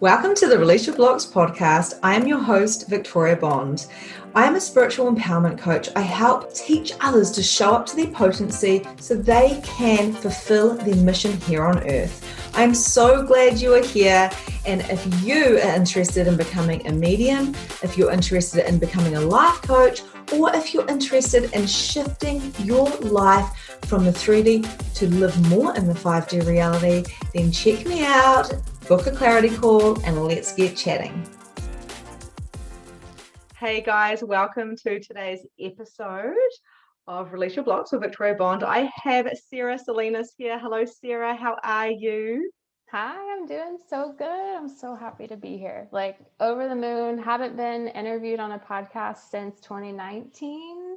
Welcome to the Release Your Blocks podcast. I am your host, Victoria Bond. I am a spiritual empowerment coach. I help teach others to show up to their potency so they can fulfill their mission here on earth. I am so glad you are here. And if you are interested in becoming a medium, if you're interested in becoming a life coach, or if you're interested in shifting your life from the 3D to live more in the 5D reality, then check me out, book a clarity call, and let's get chatting. Hey guys, welcome to today's episode of Release Your Blocks with Victoria Bond. I have Sarah Salinas here. Hello, Sarah. How are you? Hi, I'm doing so good. I'm so happy to be here. Like over the moon. Haven't been interviewed on a podcast since 2019.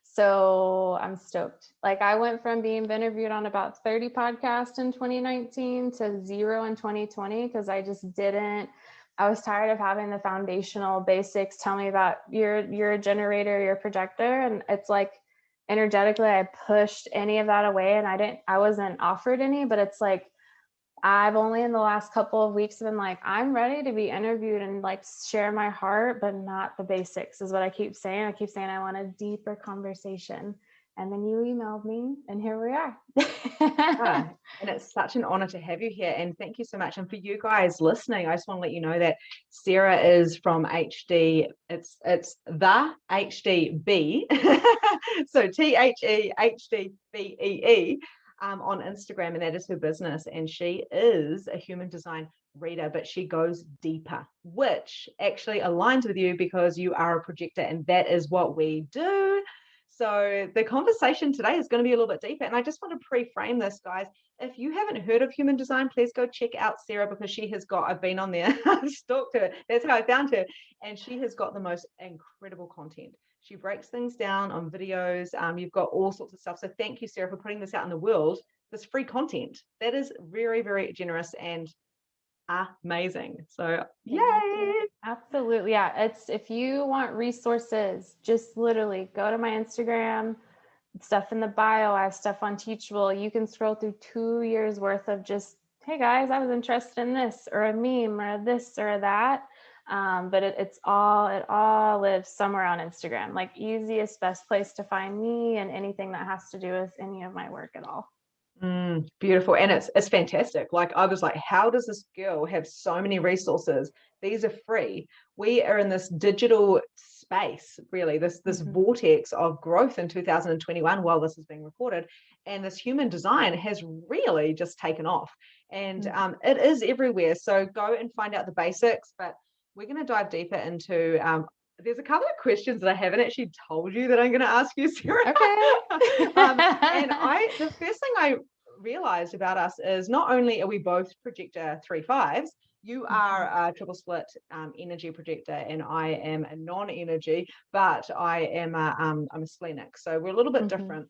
So I'm stoked. Like I went from being interviewed on about 30 podcasts in 2019 to 0 in 2020 because I was tired of having the foundational basics tell me about you're a generator, you're a projector. And it's like energetically I pushed any of that away and I wasn't offered any, but it's like I've only in the last couple of weeks been like, I'm ready to be interviewed and like share my heart, but not the basics is what I keep saying. I keep saying I want a deeper conversation. And then you emailed me and here we are. And it's such an honor to have you here. And thank you so much. And for you guys listening, I just want to let you know that Sarah is from HD. It's the HDB. So THEHDBEE. On Instagram, and that is her business, and she is a human design reader, but she goes deeper, which actually aligns with you because you are a projector and that is what we do. So the conversation today is going to be a little bit deeper, and I just want to pre-frame this, guys. If you haven't heard of human design, please go check out Sarah because I've been on there, stalked her, that's how I found her, and she has got the most incredible content. She breaks things down on videos. You've got all sorts of stuff. So thank you, Sarah, for putting this out in the world, this free content. That is very, very generous and amazing. So yay. Absolutely. Yeah. It's, if you want resources, just literally go to my Instagram, stuff in the bio. I have stuff on Teachable. You can scroll through 2 years worth of just, hey guys, I was interested in this or a meme or this or that. But it all lives somewhere on Instagram, like easiest, best place to find me and anything that has to do with any of my work at all. Beautiful. And it's fantastic. Like I was like, how does this girl have so many resources? These are free. We are in this digital space, really, this vortex of growth in 2021 while this is being recorded. And this human design has really just taken off. And it is everywhere. So go and find out the basics. But we're going to dive deeper into there's a couple of questions that I haven't actually told you that I'm going to ask you, Sarah. Okay. And the first thing I realized about us is not only are we both projector 3/5s, you are a triple split energy projector and I am a non-energy, but I'm a splenic. So we're a little bit different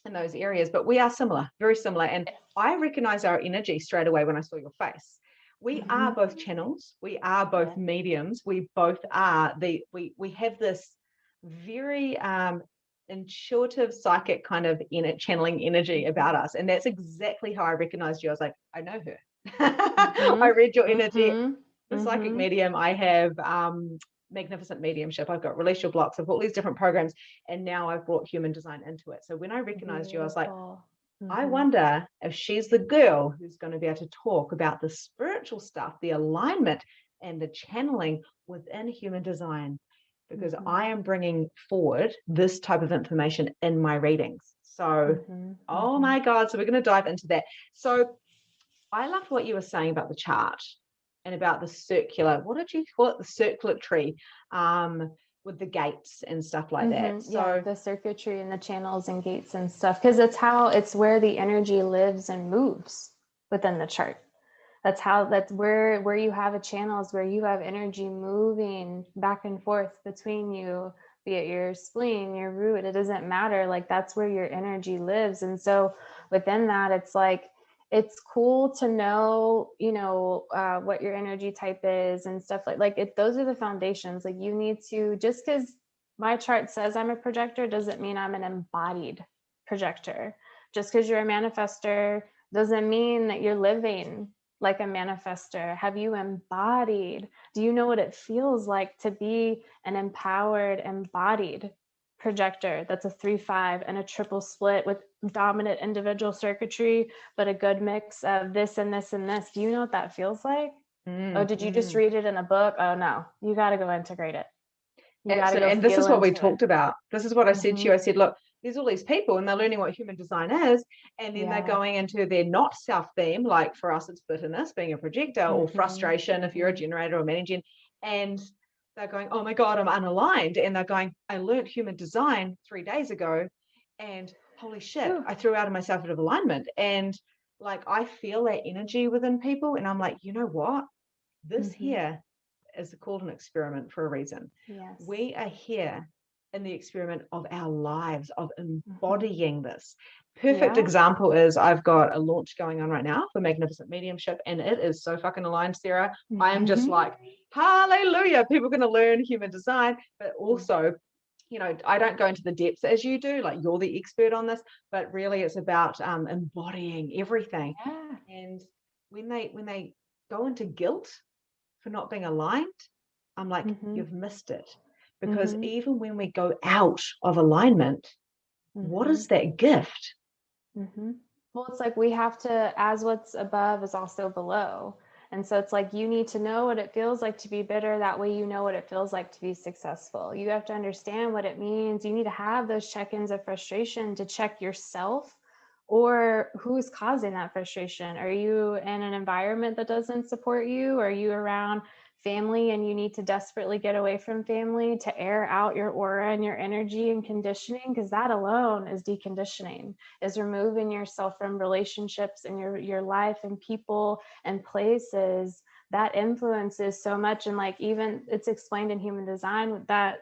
in those areas, but we are similar, very similar. And I recognize our energy straight away when I saw your face. We are both channels. We are both mediums. We both are we have this very intuitive psychic kind of channeling energy about us. And that's exactly how I recognized you. I was like, I know her. I read your energy. The psychic medium. I have magnificent mediumship. I've got Release Your Blocks. I've got all these different programs. And now I've brought human design into it. So when I recognized you, I was like, I wonder if she's the girl who's going to be able to talk about the spiritual stuff, the alignment and the channeling within human design, because I am bringing forward this type of information in my readings. So, oh my God. So we're going to dive into that. So I loved what you were saying about the chart and about the circular, what did you call it? The circulatory, with the gates and stuff like that. So yeah, the circuitry and the channels and gates and stuff, because it's where the energy lives and moves within the chart. That's where you have a channel is where you have energy moving back and forth between you, be it your spleen, your root, it doesn't matter. Like that's where your energy lives. And so within that, it's like, it's cool to know, what your energy type is and stuff those are the foundations. Like you need to, just because my chart says I'm a projector doesn't mean I'm an embodied projector. Just because you're a manifestor doesn't mean that you're living like a manifester? Have you embodied? Do you know what it feels like to be an empowered, embodied projector that's a 3-5 and a triple split with dominant individual circuitry, but a good mix of this and this and this? Do you know what that feels like? Oh, did you just read it in a book? Oh no, you got to go integrate it. You got to go. And this is what we into talked it. about. This is what I said to you. I said, look, there's all these people and they're learning what human design is, and then they're going into their not self theme. Like for us, it's bitterness, being a projector, or frustration if you're a generator or managing. And they're going, oh my God, I'm unaligned. And they're going, I learned human design 3 days ago, and holy shit, I threw out of myself out of alignment. And like, I feel that energy within people. And I'm like, you know what? This here is called an experiment for a reason. Yes. We are here in the experiment of our lives, of embodying this. Perfect example is I've got a launch going on right now for Magnificent Mediumship, and it is so fucking aligned, Sarah. I am just like, hallelujah, people are going to learn human design, but also, you know, I don't go into the depths as you do, like you're the expert on this, but really it's about embodying everything. And when they go into guilt for not being aligned, I'm like, you've missed it. Because even when we go out of alignment, what is that gift? Well, it's like we have to, as what's above is also below. And so it's like, you need to know what it feels like to be bitter. That way, you know what it feels like to be successful. You have to understand what it means. You need to have those check-ins of frustration to check yourself, or who's causing that frustration. Are you in an environment that doesn't support you? Are you around family and you need to desperately get away from family to air out your aura and your energy and conditioning? Because that alone is deconditioning, is removing yourself from relationships and your life and people and places that influences so much. And like, even it's explained in human design that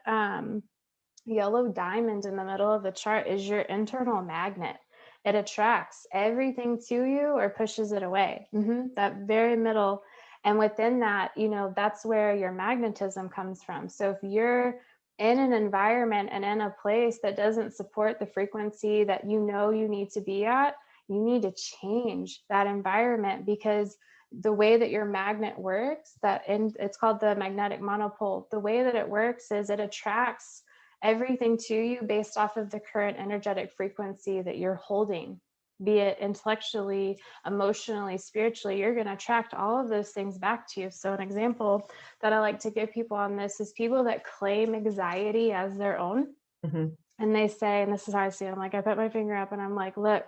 yellow diamond in the middle of the chart is your internal magnet. It attracts everything to you or pushes it away. That very middle. And within that, you know, that's where your magnetism comes from. So if you're in an environment and in a place that doesn't support the frequency that you know you need to be at, you need to change that environment, because the way that your magnet works, it's called the magnetic monopole. The way that it works is it attracts everything to you based off of the current energetic frequency that you're holding, be it intellectually, emotionally, spiritually. You're going to attract all of those things back to you. So an example that I like to give people on this is people that claim anxiety as their own. And they say, and this is how I see it, I'm like, I put my finger up and I'm like, look,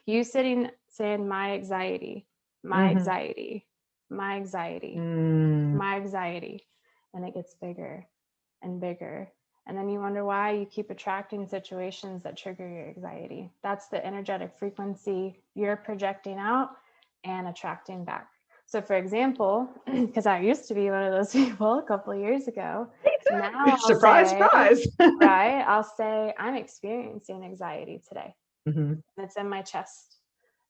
you saying my anxiety, my anxiety, my anxiety, my anxiety. And it gets bigger and bigger. And then you wonder why you keep attracting situations that trigger your anxiety. That's the energetic frequency you're projecting out and attracting back. So for example, because I used to be one of those people a couple of years ago. Now surprise, surprise. Right? I'll say, I'm experiencing anxiety today. And it's in my chest.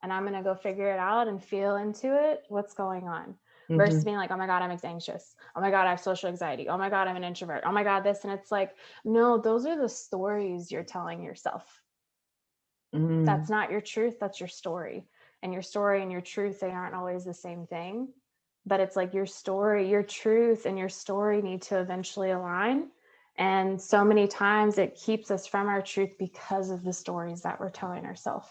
And I'm going to go figure it out and feel into it. What's going on? Versus being like, oh my God, I'm anxious. Oh my God, I have social anxiety. Oh my God, I'm an introvert. Oh my God, this. And it's like, no, those are the stories you're telling yourself. That's not your truth. That's your story. And your story and your truth, they aren't always the same thing. But it's like your story, your truth and your story need to eventually align. And so many times it keeps us from our truth because of the stories that we're telling ourselves.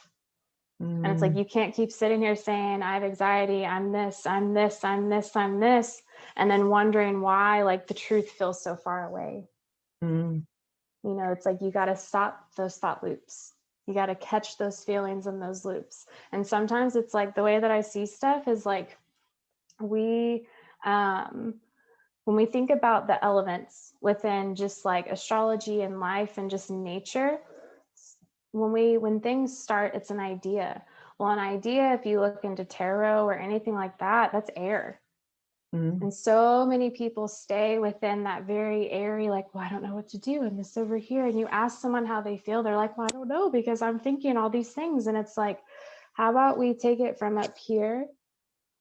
And it's like, you can't keep sitting here saying, I have anxiety, I'm this, I'm this, I'm this, I'm this, and then wondering why, like, the truth feels so far away. You know, it's like, you got to stop those thought loops. You got to catch those feelings in those loops. And sometimes it's like, the way that I see stuff is like, when we think about the elements within just like astrology and life and just nature, when things start, it's an idea. Well, an idea, if you look into tarot or anything like that, that's air. And so many people stay within that very airy, like, well, I don't know what to do in this over here. And you ask someone how they feel, they're like, well, I don't know, because I'm thinking all these things. And it's like, how about we take it from up here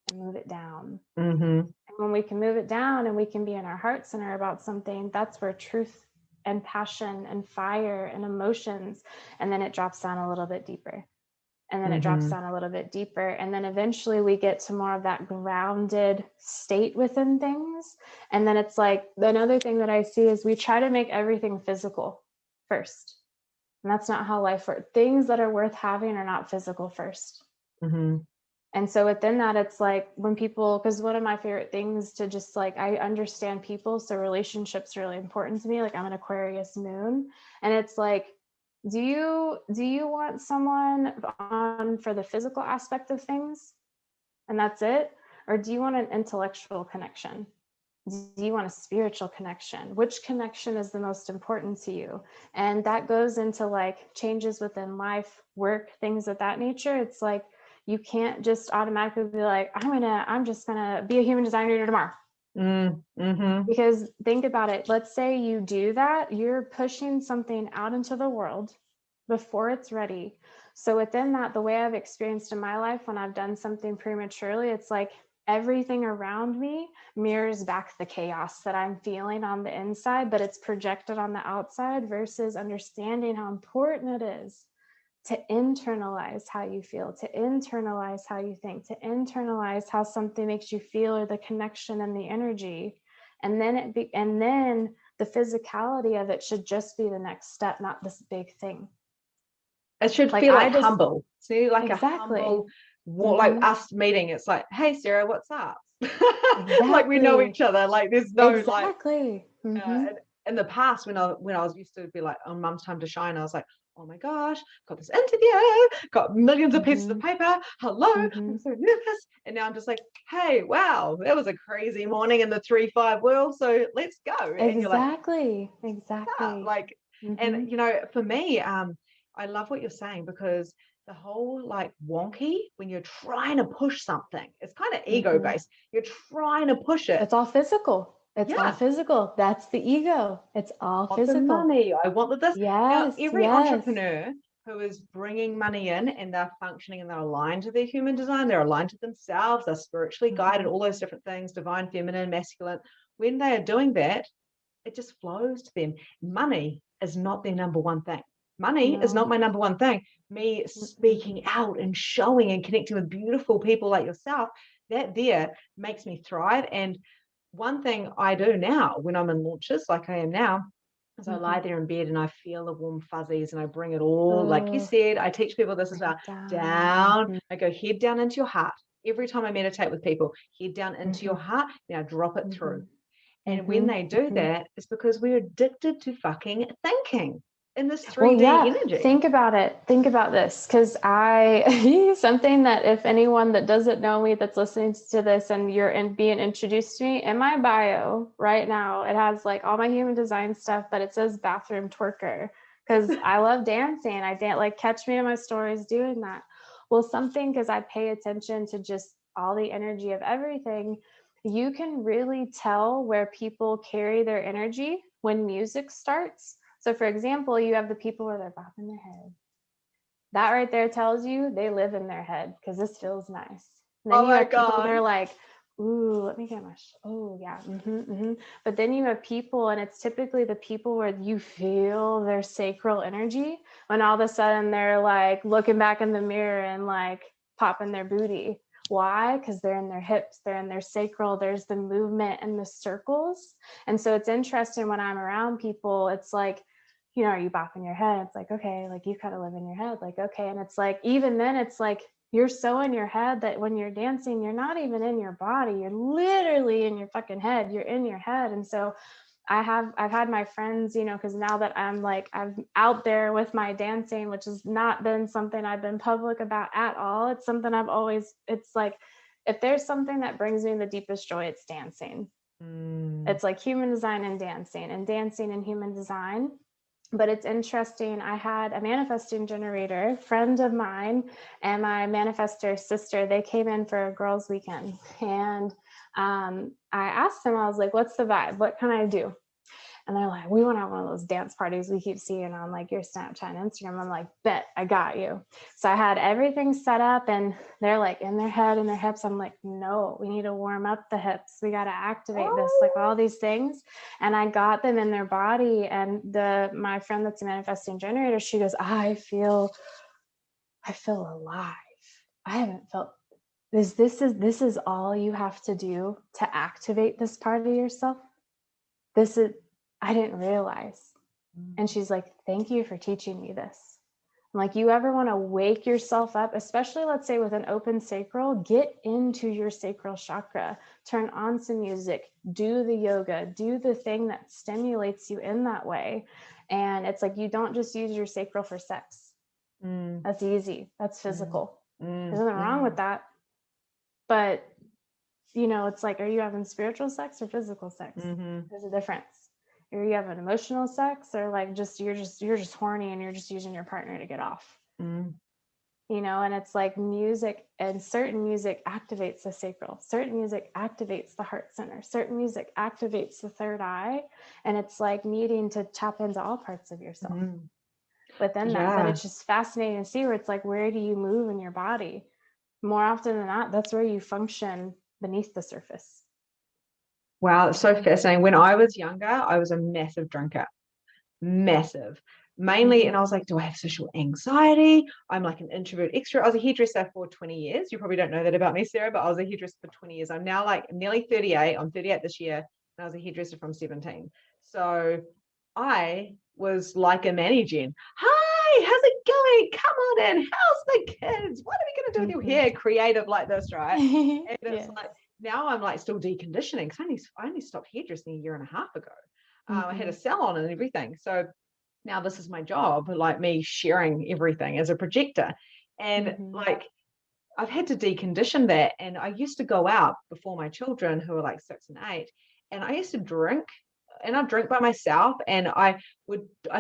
and move it down? And when we can move it down and we can be in our heart center about something, that's where truth and passion and fire and emotions, and then it drops down a little bit deeper. and then it drops down a little bit deeper. And then eventually we get to more of that grounded state within things. And then it's like, another thing that I see is we try to make everything physical first. And that's not how life works. Things that are worth having are not physical first. And so within that, it's like when people, because one of my favorite things to just like, I understand people. So relationships are really important to me. Like I'm an Aquarius moon, and it's like, do you want someone on for the physical aspect of things and that's it? Or do you want an intellectual connection? Do you want a spiritual connection? Which connection is the most important to you? And that goes into like changes within life, work, things of that nature. It's like, you can't just automatically be like, I'm just gonna be a human designer tomorrow. Because think about it. Let's say you do that, you're pushing something out into the world before it's ready. So within that, the way I've experienced in my life, when I've done something prematurely, it's like everything around me mirrors back the chaos that I'm feeling on the inside, but it's projected on the outside, versus understanding how important it is to internalize how you feel, to internalize how you think, to internalize how something makes you feel, or the connection and the energy. And then then the physicality of it should just be the next step, not this big thing. It should feel like humble. See, like a humble, like us meeting. It's like, hey, Sarah, what's up? Like we know each other. Like there's no like. In the past, when I was used to be like on Mum's Time to Shine, I was like, oh my gosh, got this interview, got millions of pieces of paper. Hello, I'm so nervous. And now I'm just like, hey, wow, that was a crazy morning in the 3-5 world. So let's go. And you're like, like, and you know, for me, I love what you're saying, because the whole like wonky, when you're trying to push something, it's kind of ego based. You're trying to push it. It's all physical. It's all physical. That's the ego. It's all physical. The money. I want this. Now, every entrepreneur who is bringing money in, and they're functioning and they're aligned to their human design, they're aligned to themselves, they're spiritually guided, all those different things, divine, feminine, masculine. When they are doing that, it just flows to them. Money is not their number one thing. Money is not my number one thing. Me speaking out and showing and connecting with beautiful people like yourself, that there makes me thrive. And one thing I do now when I'm in launches, like I am now, is I lie there in bed and I feel the warm fuzzies, and I bring it all, like you said, I teach people this as well, down. I go head down into your heart. Every time I meditate with people, head down into your heart, now drop it through. And when they do that, it's because we're addicted to fucking thinking in this 3D energy. Think about it. Think about this, because something that if anyone that doesn't know me that's listening to this and you're being introduced to me, in my bio right now, it has like all my human design stuff, but it says bathroom twerker, because I love dancing. I dance, like catch me in my stories doing that. Well, because I pay attention to just all the energy of everything, you can really tell where people carry their energy when music starts. So for example, you have the people where they're bopping their head. That right there tells you they live in their head, because this feels nice. And then you have people, they're like, ooh, let me get my, oh yeah. But then you have people, and it's typically the people where you feel their sacral energy, when all of a sudden they're like looking back in the mirror and like popping their booty. Why? Because they're in their hips, they're in their sacral, there's the movement and the circles. And so it's interesting when I'm around people, it's like, you know, are you bopping your head? It's like, okay, like you kind of live in your head, like, okay. And it's like, even then it's like, you're so in your head that when you're dancing, you're not even in your body. You're literally in your fucking head. You're in your head. And so I've had my friends, you know, because now that I'm out there with my dancing, which has not been something I've been public about at all. It's something it's like, if there's something that brings me the deepest joy, it's dancing. It's like human design and dancing and human design. But it's interesting. I had a manifesting generator, friend of mine, and my manifestor sister. They came in for a girls' weekend, and I asked them, I was like, what's the vibe? What can I do? And they're like, we want to have one of those dance parties we keep seeing on like your Snapchat and Instagram. I'm like, bet, I got you. So I had everything set up, and they're like in their head and their hips. I'm like, no, we need to warm up the hips. We got to activate this, like all these things. And I got them in their body. And my friend that's a manifesting generator, she goes, I feel I feel alive. I haven't felt this is all you have to do to activate this part of yourself. This is, I didn't realize. And she's like, thank you for teaching me this. I'm like, you ever want to wake yourself up, especially let's say with an open sacral, get into your sacral chakra, turn on some music, do the yoga, do the thing that stimulates you in that way. And it's like, you don't just use your sacral for sex. That's easy. That's physical. There's nothing wrong with that. But, you know, it's like, are you having spiritual sex or physical sex? There's a difference. Are you having emotional sex, or like you're just horny and you're just using your partner to get off? You know, and it's like music, and certain music activates the sacral, certain music activates the heart center, certain music activates the third eye. And it's like needing to tap into all parts of yourself within that. But it's just fascinating to see where it's like, where do you move in your body? More often than not, that's where you function beneath the surface. Wow, it's so fascinating. When I was younger, I was a massive drinker, massive. Mainly, and I was like, do I have social anxiety? I'm like an introvert extrovert. I was a hairdresser for 20 years. You probably don't know that about me, Sarah, but I was a hairdresser for 20 years. I'm now like nearly 38. I'm 38 this year, and I was a hairdresser from 17. So I was like a mannequin. Hi, how's it going? Come on in. How's the kids? What are we going to do with your hair? Creative like this, right? And it's like, now I'm like still deconditioning, because I only stopped hairdressing a year and a half ago. I had a salon and everything. So now this is my job, like me sharing everything as a projector. And like, I've had to decondition that. And I used to go out before my children, who are like 6 and 8, and I used to drink, and I'd drink by myself, and I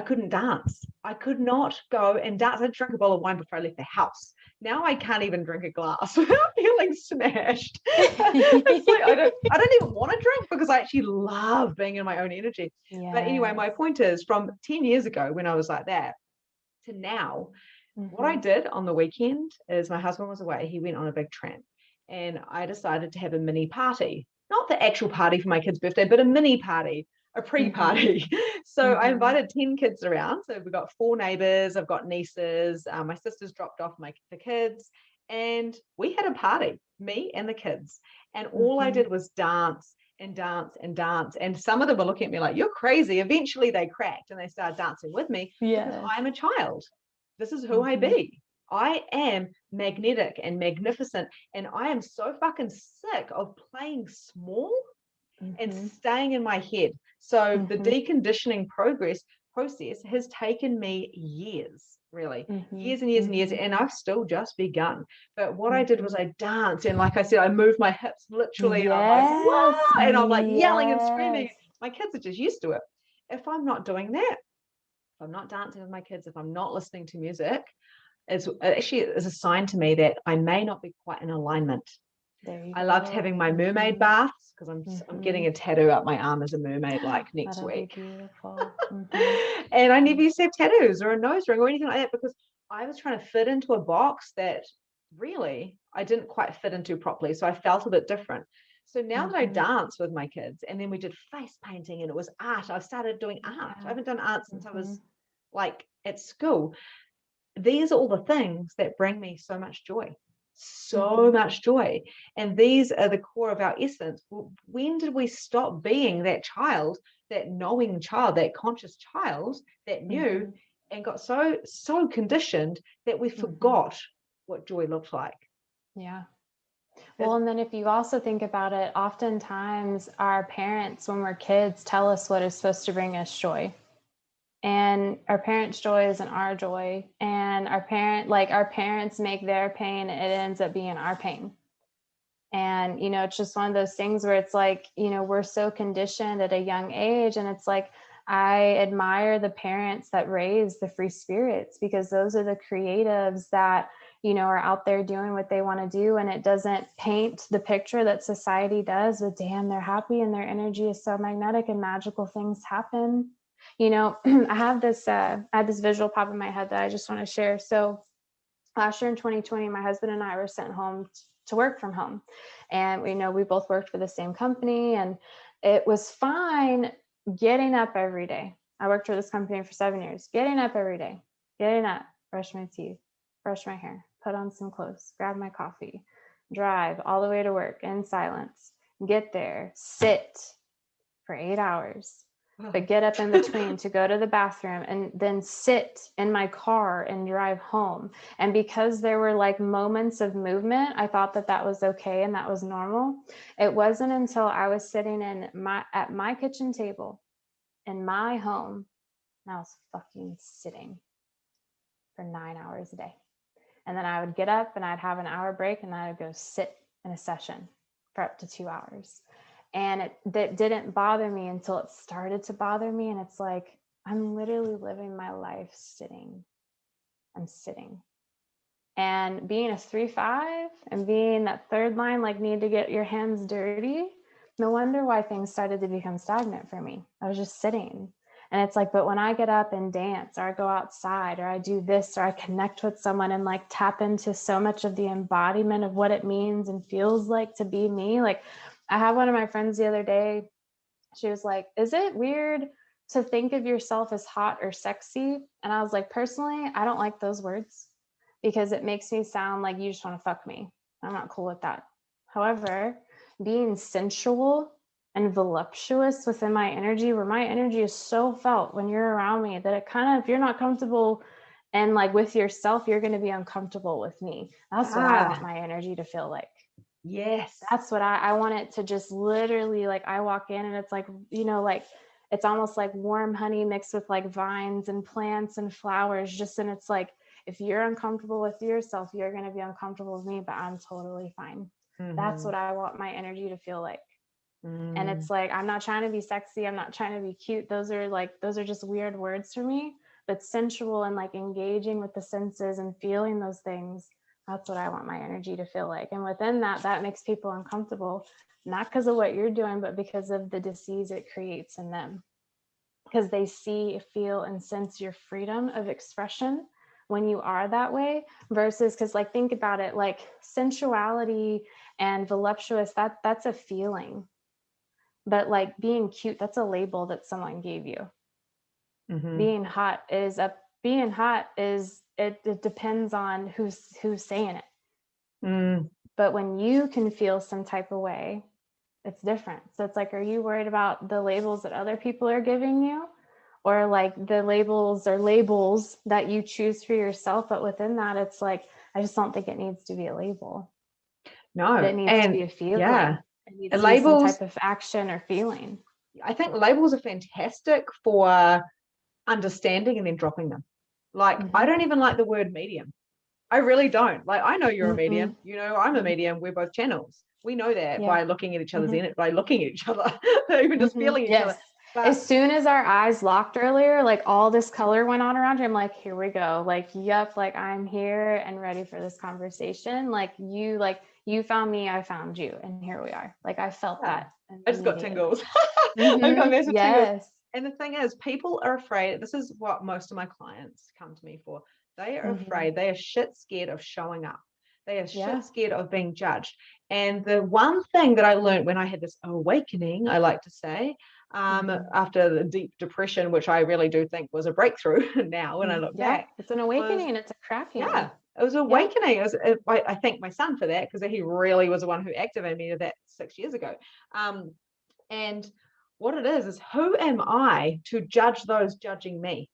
couldn't dance. I could not go and dance. I'd drink a bottle of wine before I left the house. Now I can't even drink a glass without feeling smashed. It's like I don't even want to drink, because I actually love being in my own energy. But anyway, my point is, from 10 years ago when I was like that to now, what I did on the weekend is, my husband was away. He went on a big tramp, and I decided to have a mini party. Not the actual party for my kid's birthday, but a mini party, a pre-party. So I invited 10 kids around. So we've got 4 neighbors. I've got nieces. My sister's dropped off the kids. And we had a party, me and the kids. And all I did was dance and dance and dance. And some of them were looking at me like, you're crazy. Eventually they cracked and they started dancing with me, because I'm a child. This is who I be. I am magnetic and magnificent. And I am so fucking sick of playing small and staying in my head. So the deconditioning process has taken me years, really, years and years and years. And I've still just begun. But what I did was I danced. And like I said, I moved my hips literally. And I'm like, whoa! And I'm like yelling and screaming. My kids are just used to it. If I'm not doing that, if I'm not dancing with my kids, if I'm not listening to music, it's a sign to me that I may not be quite in alignment. I loved having my mermaid baths, because I'm getting a tattoo up my arm as a mermaid like next week. Beautiful. And I never used to have tattoos or a nose ring or anything like that, because I was trying to fit into a box that really I didn't quite fit into properly. So I felt a bit different. So now that I dance with my kids, and then we did face painting, and it was art. I've started doing art. I haven't done art since I was like at school. These are all the things that bring me so much joy. So much joy. And these are the core of our essence. When did we stop being that child, that knowing child, that conscious child that knew and got so conditioned that we forgot what joy looked like? Yeah. Well, and then if you also think about it, oftentimes our parents, when we're kids, tell us what is supposed to bring us joy. And our parents' joy isn't our joy. And our parents make their pain, it ends up being our pain. And, you know, it's just one of those things where it's like, you know, we're so conditioned at a young age. And it's like, I admire the parents that raise the free spirits, because those are the creatives that, you know, are out there doing what they want to do. And it doesn't paint the picture that society does, but damn, they're happy and their energy is so magnetic and magical things happen. You know, I had this visual pop in my head that I just want to share. So last year in 2020, my husband and I were sent home to work from home. And we know we both worked for the same company, and it was fine getting up every day. I worked for this company for 7 years, getting up every day, brush my teeth, brush my hair, put on some clothes, grab my coffee, drive all the way to work in silence, get there, sit for 8 hours, but get up in between to go to the bathroom and then sit in my car and drive home. And because there were like moments of movement, I thought that that was okay and that was normal. It wasn't until I was sitting at my kitchen table in my home, and I was fucking sitting for 9 hours a day. And then I would get up and I'd have an hour break and I would go sit in a session for up to 2 hours. And that didn't bother me until it started to bother me. And it's like, I'm literally living my life sitting. I'm sitting. And being a 3-5 and being that third line, like need to get your hands dirty. No wonder why things started to become stagnant for me. I was just sitting. And it's like, but when I get up and dance, or I go outside, or I do this, or I connect with someone and like tap into so much of the embodiment of what it means and feels like to be me. Like I had one of my friends the other day, she was like, is it weird to think of yourself as hot or sexy? And I was like, personally, I don't like those words because it makes me sound like you just want to fuck me. I'm not cool with that. However, being sensual and voluptuous within my energy, where my energy is so felt when you're around me that it kind of, if you're not comfortable and like with yourself, you're going to be uncomfortable with me. That's what I want my energy to feel like. Yes. That's what I want it to just literally, like I walk in and it's like, you know, like it's almost like warm honey mixed with like vines and plants and flowers just, and it's like, if you're uncomfortable with yourself, you're going to be uncomfortable with me, but I'm totally fine. Mm-hmm. That's what I want my energy to feel like. And it's like, I'm not trying to be sexy. I'm not trying to be cute. Those are just weird words for me, but sensual and like engaging with the senses and feeling those things. That's what I want my energy to feel like. And within that makes people uncomfortable, not because of what you're doing, but because of the disease it creates in them. Because they see, feel, and sense your freedom of expression when you are that way versus, because like, think about it, like sensuality and voluptuous, that's a feeling. But like being cute, that's a label that someone gave you. Mm-hmm. Being hot is it depends on who's saying it. But when you can feel some type of way, it's different. So it's like, are you worried about the labels that other people are giving you, or like the labels that you choose for yourself? But within that, it's like, I just don't think it needs to be a label. No, it needs to be a feeling. Yeah, it needs to labels, be some type of action or feeling. I think labels are fantastic for understanding and then dropping them. Like, I don't even like the word medium. I really don't. Like, I know you're a medium, you know, I'm a medium. We're both channels. We know that by looking at each other's in it, by looking at each other, even just feeling each other. But as soon as our eyes locked earlier, like all this color went on around you. I'm like, here we go. Like, yep, like I'm here and ready for this conversation. Like you found me, I found you, and here we are. Like I felt that. I just got tingles. I've got massive tingles. And the thing is, people are afraid. This is what most of my clients come to me for. They are afraid. They are shit scared of showing up. They are shit scared of being judged. And the one thing that I learned when I had this awakening, I like to say, after the deep depression, which I really do think was a breakthrough now when I look back. It's an awakening. It's a cracking. Yeah, it was awakening. I thank my son for that, because he really was the one who activated me to that 6 years ago. And what it is who am I to judge those judging me?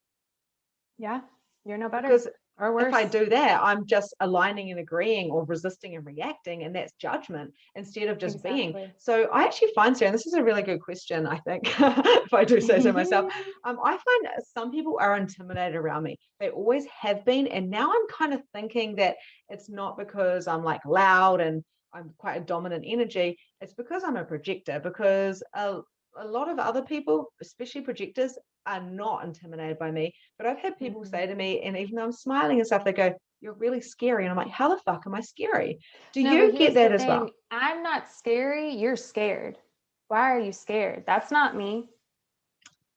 Yeah, you're no better. Because or worse. If I do that, I'm just aligning and agreeing, or resisting and reacting, and that's judgment instead of just being. So I actually find, Sarah, and this is a really good question, I think, if I do say so myself, I find some people are intimidated around me. They always have been, and now I'm kind of thinking that it's not because I'm like loud and I'm quite a dominant energy. It's because I'm a projector, because a lot of other people, especially projectors, are not intimidated by me. But I've had people say to me, and even though I'm smiling and stuff, they go, "You're really scary." And I'm like, how the fuck am I scary? Do you get that as well? I'm not scary. You're scared. Why are you scared? That's not me.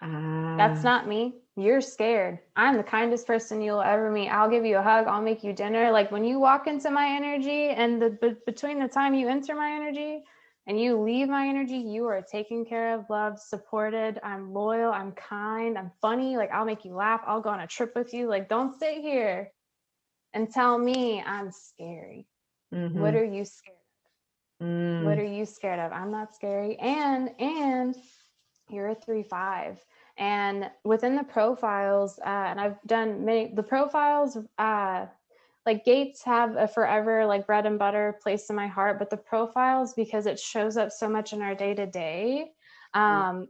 That's not me. You're scared. I'm the kindest person you'll ever meet. I'll give you a hug. I'll make you dinner. Like when you walk into my energy, and between the time you enter my energy and you leave my energy, you are taken care of, loved, supported. I'm loyal. I'm kind. I'm funny. Like I'll make you laugh. I'll go on a trip with you. Like don't sit here and tell me I'm scary. What are you scared of? What are you scared of? I'm not scary. And you're a 3-5. And within the profiles, and I've done the profiles, like Gates have a forever like bread and butter place in my heart, but the profiles, because it shows up so much in our day to day,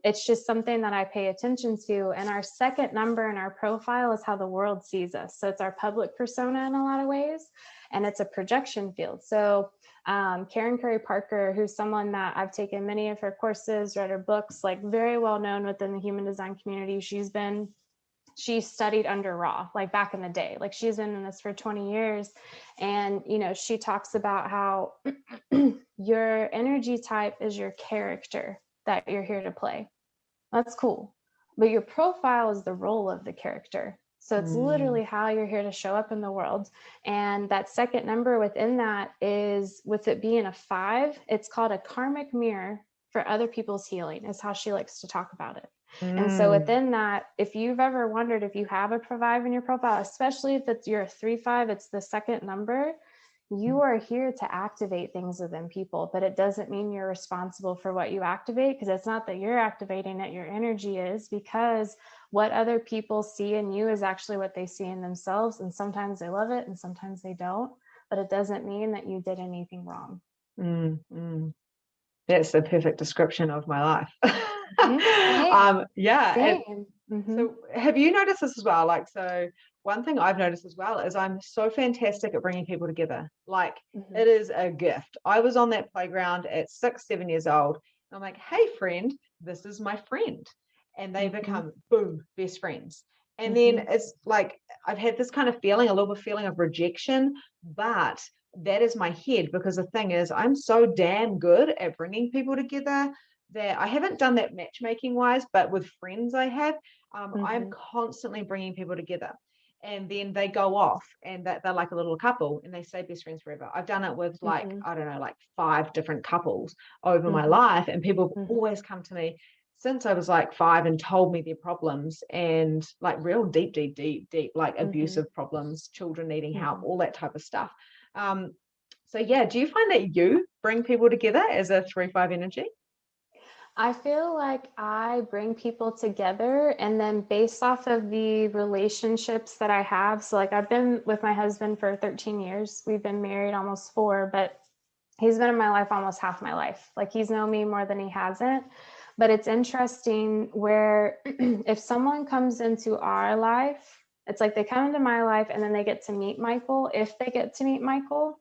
it's just something that I pay attention to. And our second number in our profile is how the world sees us. So it's our public persona in a lot of ways, and it's a projection field. So Karen Curry Parker, who's someone that I've taken many of her courses, read her books, like very well known within the human design community. She studied under Ra, like back in the day, like she's been in this for 20 years. And, you know, she talks about how your energy type is your character that you're here to play. That's cool. But your profile is the role of the character. So it's literally how you're here to show up in the world. And that second number within that is, with it being a 5, it's called a karmic mirror for other people's healing, is how she likes to talk about it. And so within that, if you've ever wondered if you have a 5 in your profile, especially if you're a 3-5, it's the second number, you are here to activate things within people, but it doesn't mean you're responsible for what you activate, because it's not that you're activating it, your energy is, because what other people see in you is actually what they see in themselves. And sometimes they love it and sometimes they don't, but it doesn't mean that you did anything wrong. That's the perfect description of my life. So have you noticed this as well? Like, so one thing I've noticed as well is I'm so fantastic at bringing people together. Like, it is a gift. I was on that playground at 6-7 years old. And I'm like, hey friend, this is my friend. And they become, boom, best friends. And then it's like, I've had this kind of feeling, a little bit feeling of rejection, but that is my head, because the thing is, I'm so damn good at bringing people together that I haven't done that matchmaking wise, but with friends I have, I'm constantly bringing people together. And then they go off and they're like a little couple and they stay best friends forever. I've done it with like, I don't know, like 5 different couples over my life. And people have always come to me since I was like 5 and told me their problems, and like real deep, like abusive problems, children needing help, all that type of stuff. So yeah, do you find that you bring people together as a 3-5 energy? I feel like I bring people together, and then based off of the relationships that I have. So like, I've been with my husband for 13 years. We've been married almost 4, but he's been in my life almost half my life. Like, he's known me more than he hasn't. But it's interesting where if someone comes into our life, it's like they come into my life and then they get to meet Michael. If they get to meet Michael,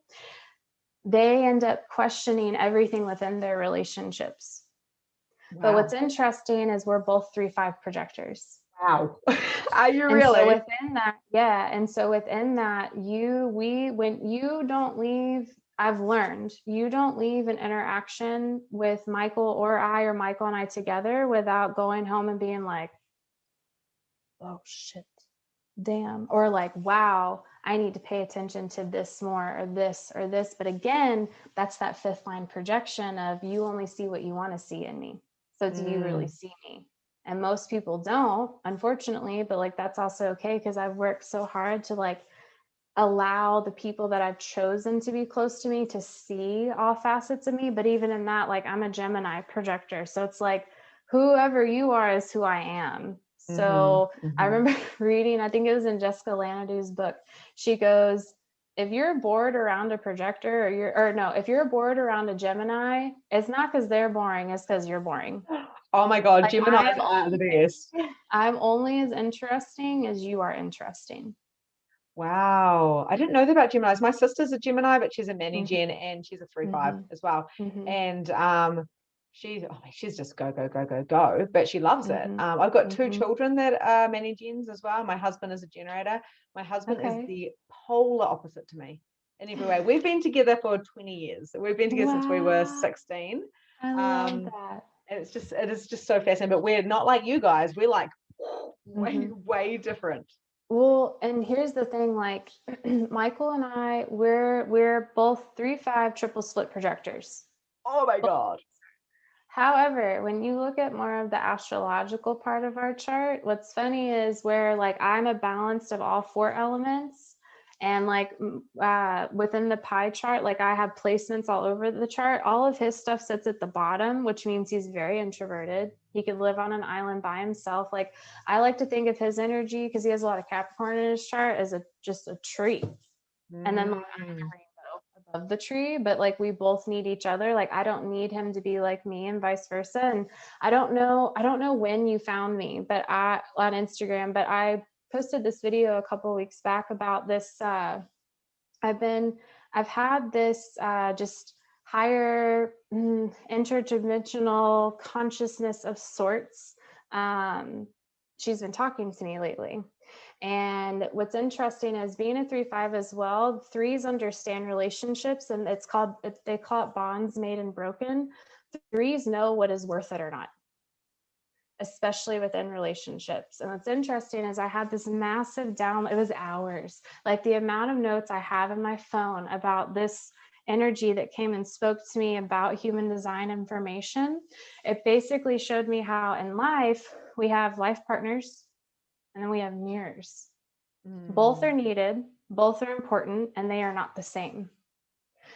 they end up questioning everything within their relationships. Wow. But what's interesting is we're both 3-5 projectors. Wow. Are you really? So within that, yeah. And so within that, when you don't leave, I've learned you don't leave an interaction with Michael or Michael and I together without going home and being like, oh shit, damn, or like, wow, I need to pay attention to this more, or this or this. But again, that's that 5th line projection of, you only see what you want to see in me. So do you really see me? And most people don't, unfortunately, but like, that's also okay, because I've worked so hard to like allow the people that I've chosen to be close to me to see all facets of me. But even in that, like, I'm a Gemini projector. So it's like, whoever you are is who I am. So I remember reading, I think it was in Jessica Lanadu's book. She goes, if you're bored around a projector, if you're bored around a Gemini, it's not because they're boring, it's because you're boring. Oh my God, like, Geminis are the best. I'm only as interesting as you are interesting. Wow. I didn't know that about Geminis. My sister's a Gemini, but she's a mani Gen, and she's a 3-5 as well. And she's just go, but she loves it. I've got 2 children that are mani Gens as well. My husband is a generator. My husband is the polar opposite to me in every way. We've been together for 20 years. We've been together since we were 16. I love that. And it is just so fascinating, but we're not like you guys. We're like way different. Well, and here's the thing, like Michael and I, we're both 3-5 triple split projectors. Oh my God. However, when you look at more of the astrological part of our chart, what's funny is where like I'm a balance of all 4 elements, And like within the pie chart, like I have placements all over the chart. All of his stuff sits at the bottom, which means he's very introverted. He could live on an island by himself. Like I like to think of his energy, because he has a lot of Capricorn in his chart, as just a tree. And then like, I have a rainbow above the tree, but like we both need each other. Like I don't need him to be like me, and vice versa. And I don't know when you found me, but on Instagram, but I posted this video a couple of weeks back about this. I've had this just higher interdimensional consciousness of sorts. She's been talking to me lately. And what's interesting is, being a 3/5 as well, threes understand relationships, and they call it bonds made and broken. Threes know what is worth it or not, especially within relationships. And what's interesting is I had this massive down, it was hours, like the amount of notes I have in my phone about this energy that came and spoke to me about human design information. It basically showed me how in life we have life partners, and then we have mirrors. Both are needed, both are important, and they are not the same.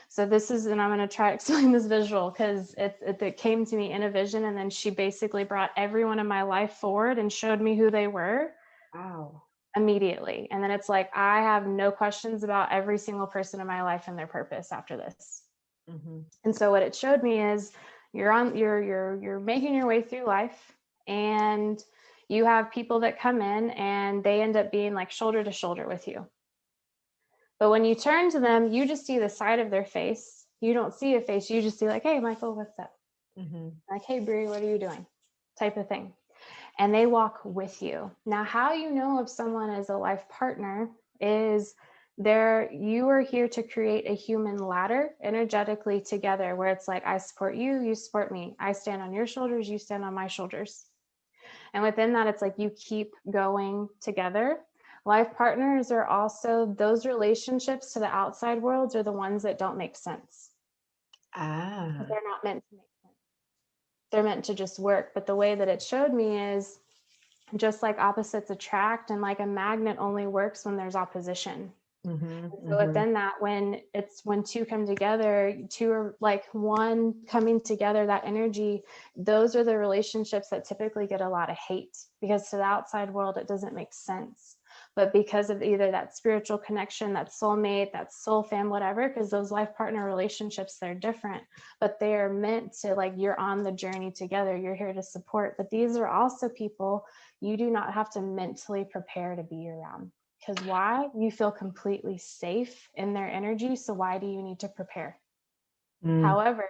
So this is, and I'm going to try to explain this visual, because it came to me in a vision, and then she basically brought everyone in my life forward and showed me who they were. Wow. Immediately. And then it's like, I have no questions about every single person in my life and their purpose after this. And so what it showed me is, you're making your way through life, and you have people that come in and they end up being like shoulder to shoulder with you. But when you turn to them, you just see the side of their face. You don't see a face. You just see like, hey, Michael, what's up? Like, hey, Brie, what are you doing? Type of thing. And they walk with you. Now, how you know if someone is a life partner is you are here to create a human ladder energetically together, where it's like, I support you, you support me. I stand on your shoulders, you stand on my shoulders. And within that, it's like you keep going together. Life partners are also, those relationships to the outside worlds are the ones that don't make sense. They're not meant to make sense. They're meant to just work. But the way that it showed me is, just like opposites attract, and like a magnet only works when there's opposition. So within that, when two come together, two are like one coming together, that energy, those are the relationships that typically get a lot of hate, because to the outside world, it doesn't make sense. But because of either that spiritual connection, that soulmate, that soul fam, whatever, because those life partner relationships, they're different, but they are meant to, like, you're on the journey together, you're here to support. But these are also people you do not have to mentally prepare to be around. Because why? You feel completely safe in their energy. So why do you need to prepare? However,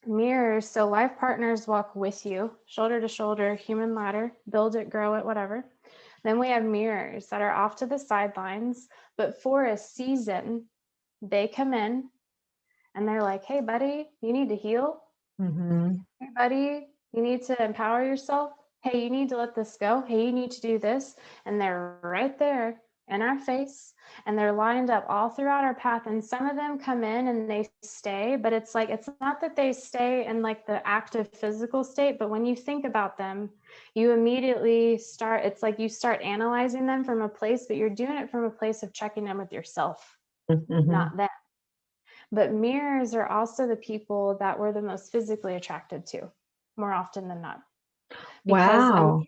mirrors, so life partners walk with you, shoulder to shoulder, human ladder, build it, grow it, whatever. Then we have mirrors that are off to the sidelines, but for a season, they come in and they're like, hey, buddy, you need to heal. Hey, buddy, you need to empower yourself. Hey, you need to let this go. Hey, you need to do this. And they're right there in our face, and they're lined up all throughout our path. And some of them come in and they stay, but it's like, it's not that they stay in like the active physical state, but when you think about them, you immediately start, it's like you start analyzing them from a place, but you're doing it from a place of checking in with yourself, not them. But mirrors are also the people that we're the most physically attracted to, more often than not. Because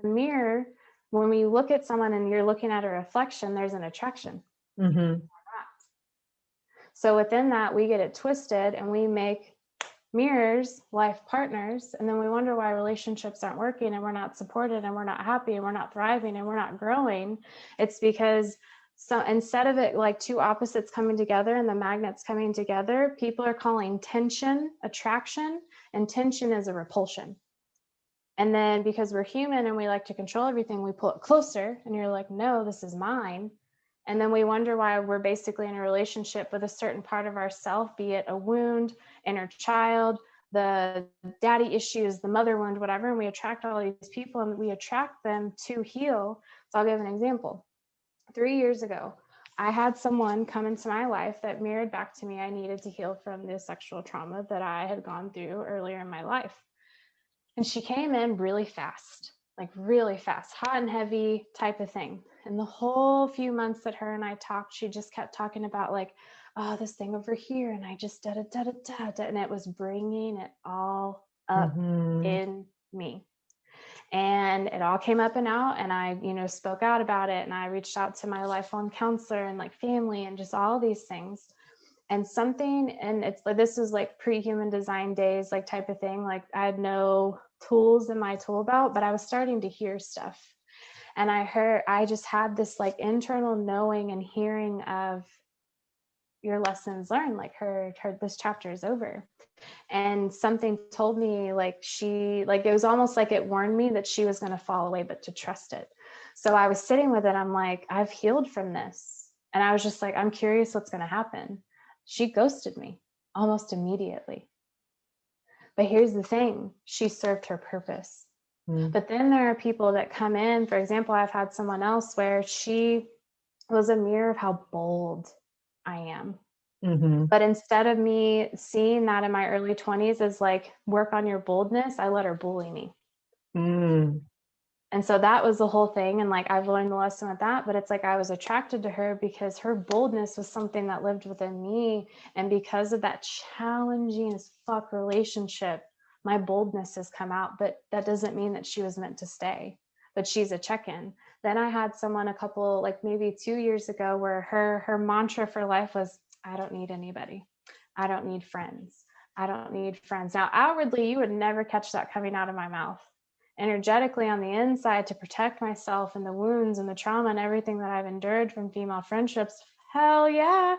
a mirror, when we look at someone and you're looking at a reflection, there's an attraction. So within that, we get it twisted and we make mirrors life partners, and then we wonder why relationships aren't working, and we're not supported, and we're not happy, and we're not thriving, and we're not growing. It's because, so instead of it like two opposites coming together and the magnets coming together, people are calling tension attraction, and tension is a repulsion. And then because we're human and we like to control everything, we pull it closer, and you're like, no, this is mine. And then we wonder why we're basically in a relationship with a certain part of ourself, be it a wound, inner child, the daddy issues, the mother wound, whatever. And we attract all these people, and we attract them to heal. So I'll give an example. 3 years ago, I had someone come into my life that mirrored back to me I needed to heal from the sexual trauma that I had gone through earlier in my life. And she came in really fast. like really fast, hot and heavy type of thing. And the whole few months that her and I talked, she just kept talking about like, oh, this thing over here. And I just da da da da da. And it was bringing it all up in me. And it all came up and out. And I, spoke out about it. And I reached out to my lifelong counselor and like family and just all these things. And it's like, this is like pre-human design days, like type of thing. Like I had no tools in my tool belt, but I was starting to hear stuff. And I just had this like internal knowing and hearing of your lessons learned, like this chapter is over. And something told me like it was almost like it warned me that she was going to fall away, but to trust it. So I was sitting with it. I'm like, I've healed from this. And I was just like, I'm curious what's going to happen. She ghosted me almost immediately. But here's the thing, she served her purpose. But then there are people that come in, for example, I've had someone else where she was a mirror of how bold I am. But instead of me seeing that in my early 20s as like, work on your boldness, I let her bully me. And so that was the whole thing. And like, I've learned the lesson with that, but it's like, I was attracted to her because her boldness was something that lived within me. And because of that challenging as fuck relationship, my boldness has come out, but that doesn't mean that she was meant to stay, but she's a check-in. Then I had someone a couple, like maybe 2 years ago, where her mantra for life was, I don't need anybody. I don't need friends. I don't need friends. Now, outwardly, you would never catch that coming out of my mouth. Energetically on the inside, to protect myself and the wounds and the trauma and everything that I've endured from female friendships. Hell yeah.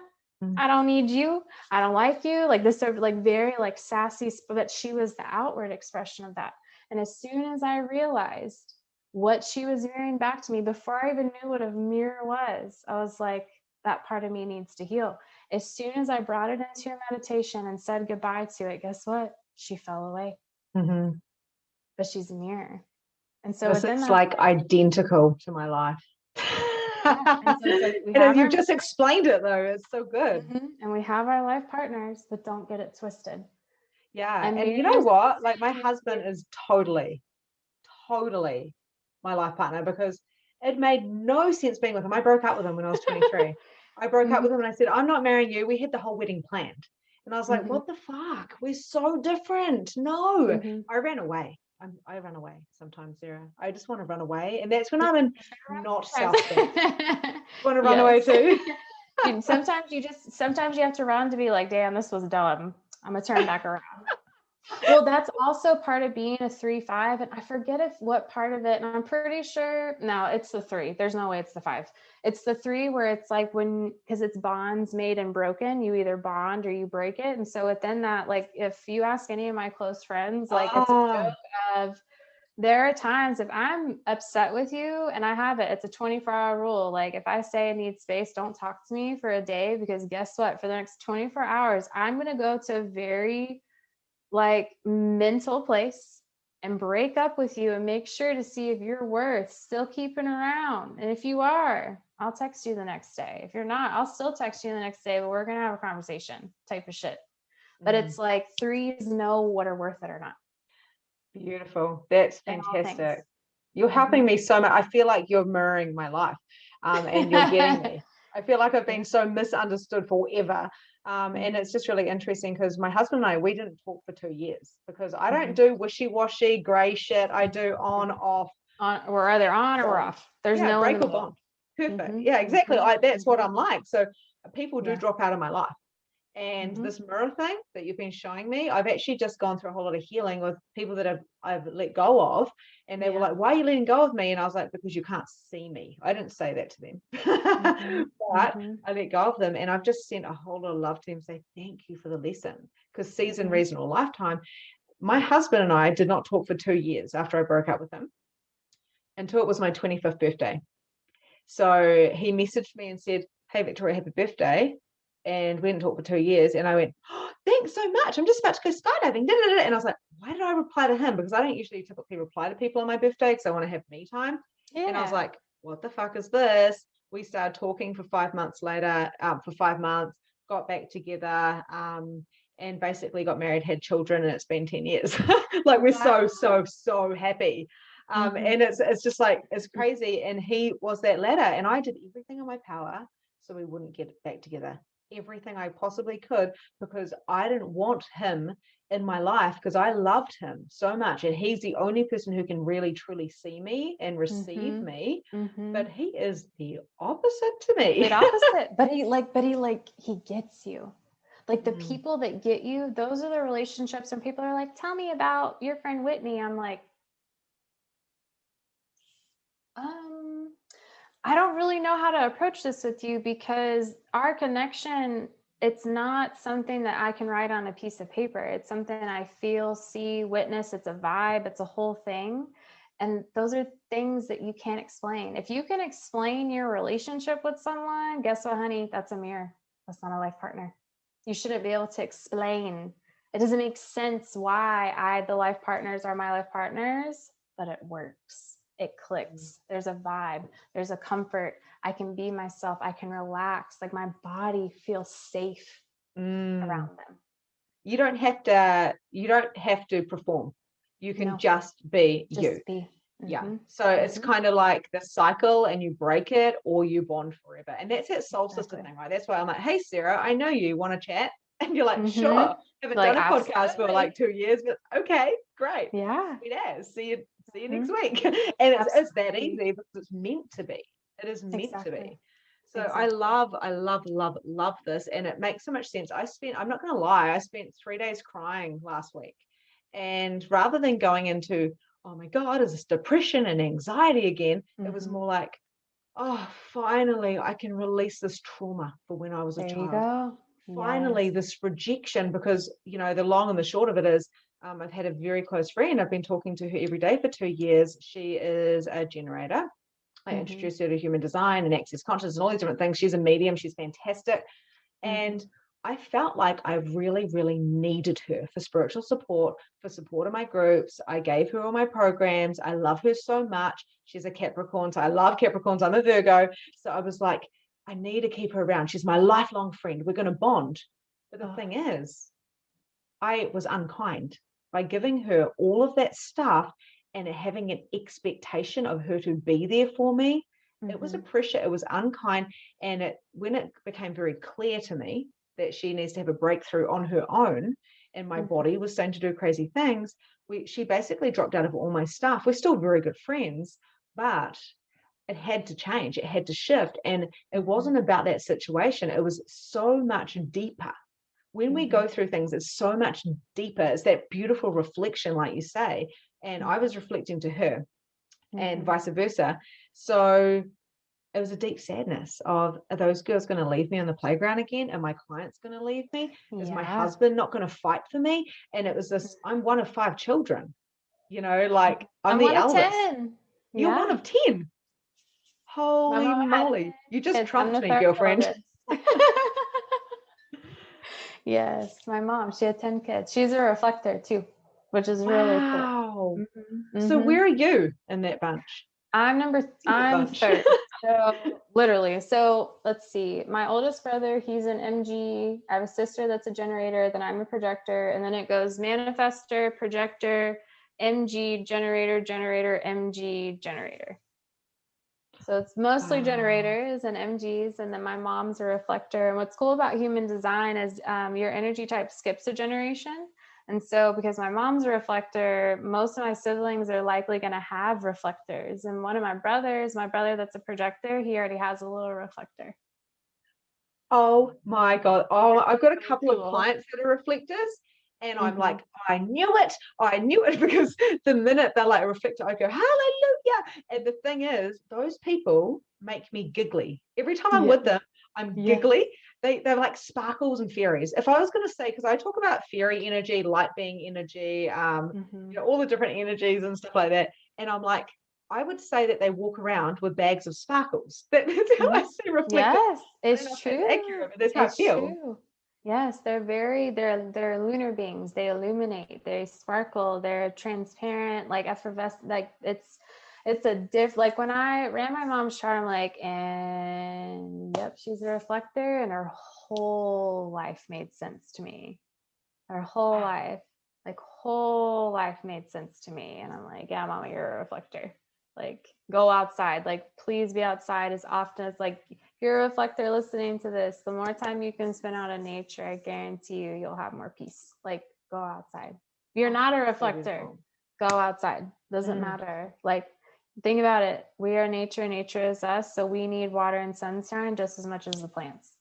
I don't need you. I don't like you. Like this sort of like very like sassy, but she was the outward expression of that. And as soon as I realized what she was mirroring back to me, before I even knew what a mirror was, I was like, that part of me needs to heal. As soon as I brought it into a meditation and said goodbye to it, guess what? She fell away. But she's a mirror. And so it's like identical to my life. And you've just explained it though. It's so good. And we have our life partners, but don't get it twisted. Yeah. And you know what? Like my husband is totally my life partner, because it made no sense being with him. I broke up with him when I was 23. I broke up with him and I said, I'm not marrying you. We had the whole wedding planned. And I was like, what the fuck? We're so different. No, I ran away. I run away sometimes, Sarah. I just want to run away. And that's when I'm in not self-defense. Want to run away too? Sometimes you have to run to be like, damn, this was dumb. I'm going to turn back around. Well, that's also part of being a 3-5. And I forget what part of it, and I'm pretty sure, no, it's the 3. There's no way it's the 5. It's the 3 where it's like because it's bonds made and broken, you either bond or you break it. And so within that, like if you ask any of my close friends, like it's a joke of, there are times if I'm upset with you, and I have it's a 24-hour rule. Like if I say I need space, don't talk to me for a day, because guess what? For the next 24 hours, I'm going to go to a very like mental place and break up with you and make sure to see if you're worth still keeping around. And if you are, I'll text you the next day. If you're not, I'll still text you the next day, but we're going to have a conversation type of shit. But it's like 3s know what are worth it or not. Beautiful. That's fantastic. You're helping me so much. I feel like you're mirroring my life, and you're getting me. I feel like I've been so misunderstood forever. And it's just really interesting because my husband and I, we didn't talk for 2 years because I don't do wishy-washy gray shit. I do on, off. We're either on or we're off. There's no break or bond. Perfect. Yeah, exactly. That's what I'm like. So people do drop out of my life. And this mirror thing that you've been showing me, I've actually just gone through a whole lot of healing with people that I've let go of, and they were like, why are you letting go of me? And I was like, because you can't see me. I didn't say that to them, but I let go of them, and I've just sent a whole lot of love to them, say thank you for the lesson, because season, reason, or lifetime. My husband and I did not talk for 2 years after I broke up with him until it was my 25th birthday. So he messaged me and said, hey Victoria, happy birthday. And we didn't talk for 2 years. And I went, oh, thanks so much. I'm just about to go skydiving. And I was like, why did I reply to him? Because I don't usually typically reply to people on my birthday because I want to have me time. Yeah. And I was like, what the fuck is this? We started talking for 5 months later, for 5 months, got back together, and basically got married, had children, and it's been 10 years. Like we're so happy. And it's just like, it's crazy. And he was that ladder, and I did everything in my power so we wouldn't get back together. Everything I possibly could, because I didn't want him in my life, because I loved him so much, and he's the only person who can really truly see me and receive me. But he is the opposite to me. The opposite. But he gets you. Like the people that get you, those are the relationships. And people are like, tell me about your friend Whitney. I'm like, I don't really know how to approach this with you, because our connection, it's not something that I can write on a piece of paper. It's something I feel, see, witness. It's a vibe. It's a whole thing. And those are things that you can't explain. If you can explain your relationship with someone, guess what, honey? That's a mirror. That's not a life partner. You shouldn't be able to explain. It doesn't make sense why the life partners are my life partners, but it works. It clicks. There's a vibe. There's a comfort. I can be myself. I can relax. Like my body feels safe around them. You don't have to perform. You can just be you. Be. Yeah. So it's kind of like the cycle, and you break it or you bond forever. And that's that soul sister thing, right? That's why I'm like, hey, Sarah, I know you want to chat. And you're like, sure. Haven't done a podcast for like 2 years, but okay, great. Yeah. It is. See you next week. And it's that easy, because it's meant to be. It is meant to be. So I love this. And it makes so much sense. I'm not going to lie, I spent 3 days crying last week. And rather than going into, oh my God, is this depression and anxiety again? It was more like, oh, finally, I can release this trauma for when I was a child. There you go. Finally, this rejection, because, the long and the short of it is, I've had a very close friend. I've been talking to her every day for 2 years. She is a generator. I introduced her to human design and access consciousness and all these different things. She's a medium. She's fantastic. And I felt like I really, really needed her for spiritual support, for support of my groups. I gave her all my programs. I love her so much. She's a Capricorn, so I love Capricorns. I'm a Virgo. So I was like, I need to keep her around. She's my lifelong friend. We're going to bond. But the thing is, I was unkind by giving her all of that stuff and having an expectation of her to be there for me. It was a pressure. It was unkind. And when it became very clear to me that she needs to have a breakthrough on her own, and my body was starting to do crazy things, she basically dropped out of all my stuff. We're still very good friends, but it had to change. It had to shift. And it wasn't about that situation. It was so much deeper. When we go through things, it's so much deeper. It's that beautiful reflection, like you say. And I was reflecting to her and vice versa. So it was a deep sadness of, are those girls going to leave me on the playground again? Are my clients going to leave me? Is my husband not going to fight for me? And it was this, I'm one of 5 children, like I'm the eldest. 10. You're one of 10. Holy moly. You just trumped me, girlfriend. Yes, my mom, she had 10 kids. She's a reflector too, which is really cool. So where are you in that bunch? I'm third. So literally, let's see. My oldest brother, he's an MG. I have a sister that's a generator. Then I'm a projector. And then it goes manifestor, projector, MG, generator, MG, generator. So it's mostly generators and MGs, and then my mom's a reflector. And what's cool about human design is your energy type skips a generation. And so because my mom's a reflector, most of my siblings are likely going to have reflectors. And one of my brother that's a projector, he already has a little reflector. Oh my God. Oh, I've got a couple of clients that are reflectors. And I'm like, I knew it, because the minute they're like a reflector, I go, hallelujah. And the thing is, those people make me giggly. Every time I'm with them, I'm giggly. They're like sparkles and fairies. If I was going to say, because I talk about fairy energy, light being energy, all the different energies and stuff like that. And I'm like, I would say that they walk around with bags of sparkles. That's how I see reflectors. Yes, it's true. It's accurate, but that's how I feel. True. Yes, they're lunar beings. They illuminate, they sparkle, they're transparent, like effervescent, like it's like when I ran my mom's chart, I'm like, and yep, she's a reflector, and her whole life made sense to me. Her whole life, like whole life made sense to me. And I'm like, yeah, mama, you're a reflector. Like, go outside. Like, please be outside as often as, like, you're a reflector listening to this. The more time you can spend out in nature, I guarantee you'll have more peace. Like, go outside. If you're not a reflector, go outside. Doesn't matter. Like, think about it. We are nature. Nature is us. So we need water and sunshine just as much as the plants.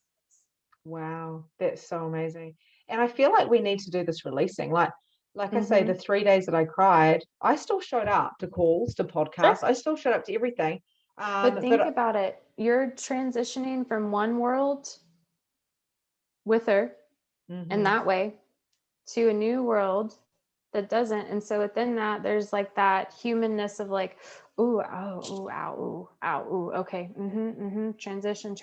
Wow, that's so amazing. And I feel like we need to do this releasing. Like I say, the 3 days that I cried, I still showed up to calls, to podcasts. Sure. I still showed up to everything. But think about it. You're transitioning from one world with her in that way to a new world that doesn't. And so within that, there's like that humanness of like, ooh, oh, ooh, ow, ooh, ow, ooh, okay, transition,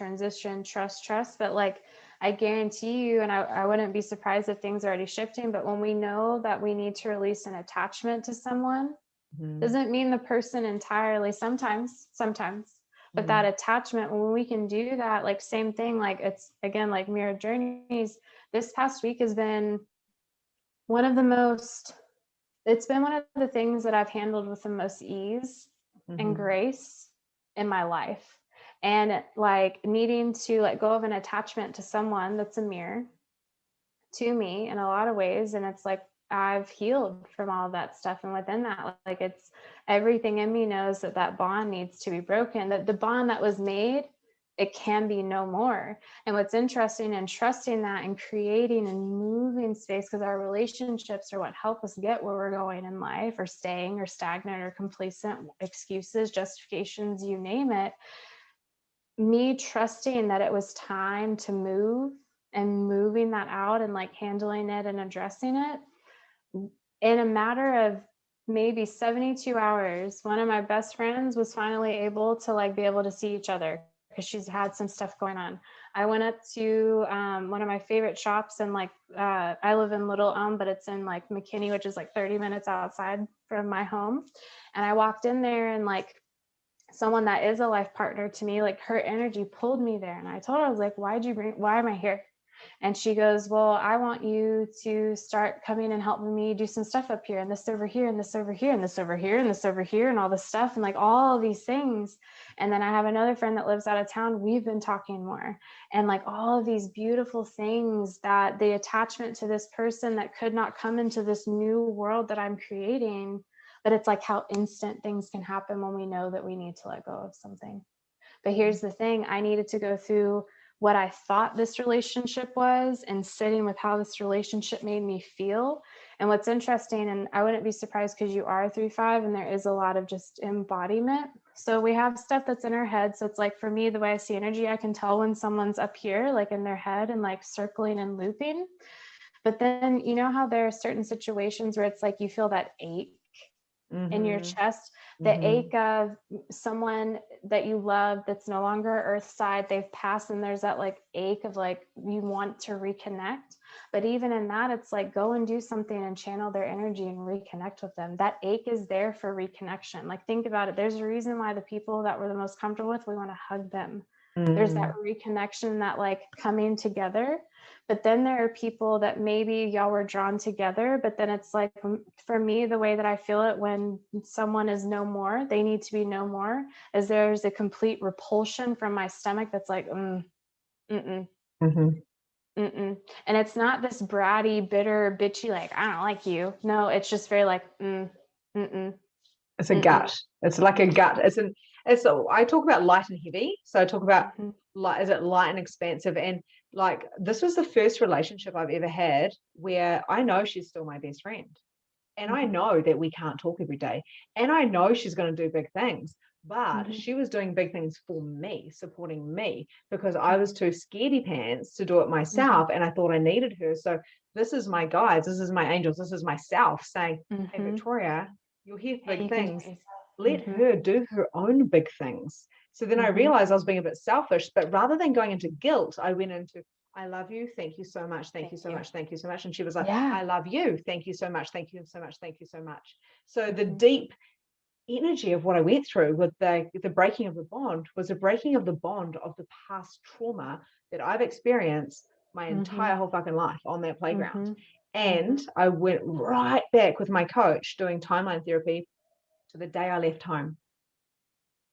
trust. But like, I guarantee you, and I wouldn't be surprised if things are already shifting, but when we know that we need to release an attachment to someone, doesn't mean the person entirely, sometimes, but that attachment, when we can do that, like same thing, like it's again, like mirror journeys. This past week has been it's been one of the things that I've handled with the most ease and grace in my life. And like needing to let go of an attachment to someone that's a mirror to me in a lot of ways. And it's like, I've healed from all of that stuff. And within that, like it's everything in me knows that bond needs to be broken, that the bond that was made, it can be no more. And what's interesting and trusting that and creating and moving space, because our relationships are what help us get where we're going in life, or staying or stagnant or complacent, excuses, justifications, you name it. Me trusting that it was time to move and moving that out and like handling it and addressing it in a matter of maybe 72 hours. One of my best friends was finally able to like be able to see each other because she's had some stuff going on. I went up to one of my favorite shops, and like I live in Little Elm, but it's in like McKinney, which is like 30 minutes outside from my home. And I walked in there, and like someone that is a life partner to me, like her energy pulled me there. And I told her, I was like, why am I here? And she goes, well, I want you to start coming and helping me do some stuff up here, and this over here, and this over here, and this over here, and this over here, and all this stuff, and like all of these things. And then I have another friend that lives out of town. We've been talking more, and like all of these beautiful things, that the attachment to this person that could not come into this new world that I'm creating. But it's like how instant things can happen when we know that we need to let go of something. But here's the thing, I needed to go through what I thought this relationship was and sitting with how this relationship made me feel. And what's interesting, and I wouldn't be surprised because you are 3/5 and there is a lot of just embodiment. So we have stuff that's in our head. So it's like, for me, the way I see energy, I can tell when someone's up here, like in their head and like circling and looping. But then, you know how there are certain situations where it's like you feel that ache in your chest, the ache of someone that you love that's no longer earth side, they've passed, and there's that like ache of like you want to reconnect. But even in that, it's like, go and do something and channel their energy and reconnect with them. That ache is there for reconnection. Like, think about it, there's a reason why the people that we're the most comfortable with, we want to hug them. There's that reconnection, that like coming together. But then there are people that maybe y'all were drawn together, but then it's like, for me, the way that I feel it when someone is no more, they need to be no more, is there's a complete repulsion from my stomach that's like, and it's not this bratty, bitter, bitchy, like, I don't like you. No, it's just very like, It's a gut. It's like a gut. I talk about light and heavy. So I talk about light, is it light and expansive? And like, this was the first relationship I've ever had where I know she's still my best friend. And I know that we can't talk every day. And I know she's going to do big things. But she was doing big things for me, supporting me, because I was too scaredy pants to do it myself. And I thought I needed her. So this is my guides. This is my angels. This is myself saying, hey, Victoria, you're here for big things. Let her do her own big things. So then I realized I was being a bit selfish, but rather than going into guilt, I went into, I love you. Thank you so much. Thank you so much. Thank you so much. And she was like, I love you. Thank you so much. Thank you so much. Thank you so much. So the deep energy of what I went through with the breaking of the bond was a breaking of the bond of the past trauma that I've experienced my entire whole fucking life on that playground. And I went right back with my coach doing timeline therapy to the day I left home.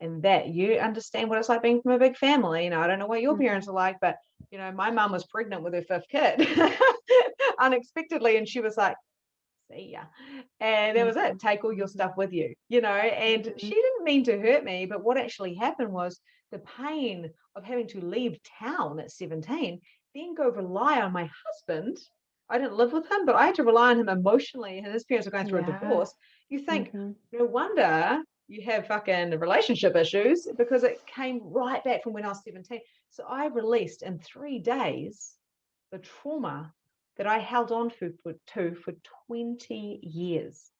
And that, you understand what it's like being from a big family. I don't know what your parents are like, but my mum was pregnant with her 5th kid unexpectedly, and she was like, see ya. And that was it. Take all your stuff with you, and she didn't mean to hurt me, but what actually happened was the pain of having to leave town at 17, then go rely on my husband. I didn't live with him, but I had to rely on him emotionally, and his parents were going through a divorce. You think, no wonder you have fucking relationship issues, because it came right back from when I was 17. So I released in 3 days the trauma that I held on for 20 years.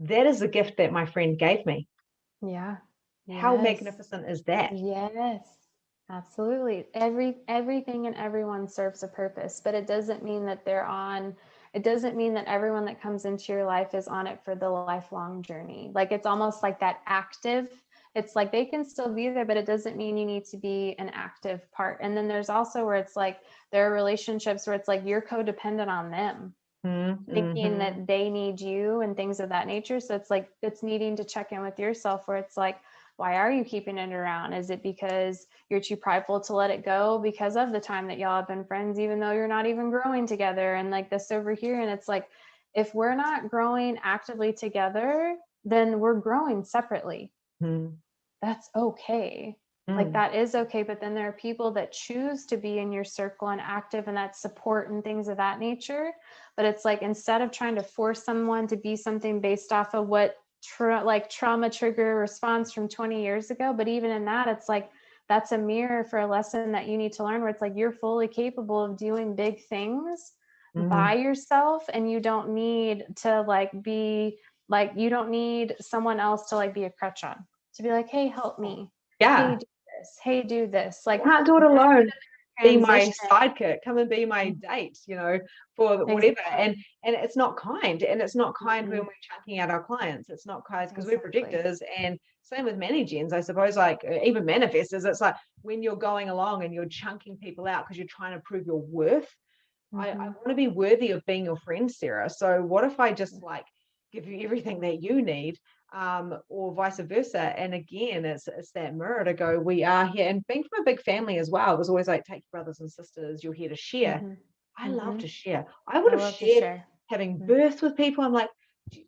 That is a gift that my friend gave me. Yeah. How magnificent is that? Yes, absolutely. Everything and everyone serves a purpose, but it doesn't mean that it doesn't mean that everyone that comes into your life is on it for the lifelong journey. Like, it's almost like that active. It's like they can still be there, but it doesn't mean you need to be an active part. And then there's also where it's like, there are relationships where it's like you're codependent on them, thinking that they need you and things of that nature. So it's like, it's needing to check in with yourself, where it's like, why are you keeping it around? Is it because you're too prideful to let it go because of the time that y'all have been friends, even though you're not even growing together, and like this over here? And it's like, if we're not growing actively together, then we're growing separately. That's okay. Like, that is okay. But then there are people that choose to be in your circle and active and that support and things of that nature. But it's like, instead of trying to force someone to be something based off of what trauma trigger response from 20 years ago, but even in that, it's like, that's a mirror for a lesson that you need to learn, where it's like, you're fully capable of doing big things by yourself, and you don't need to you don't need someone else to be a crutch on, to be like, hey, help me. Hey, do this. Hey, do this. Like, I can't do it alone. Be my sidekick, come and be my date, for whatever. And it's not kind. And it's not kind when we're chunking out our clients. It's not kind because we're projectors, and same with many-gens, I suppose, like even manifestors. It's like when you're going along and you're chunking people out because you're trying to prove your worth. I want to be worthy of being your friend, Sarah. So what if I just give you everything that you need, or vice versa? And again, it's that mirror to go, we are here. And being from a big family as well, it was always like, take your brothers and sisters, you're here to share. I love to share. I would have shared having birth with people. I'm like,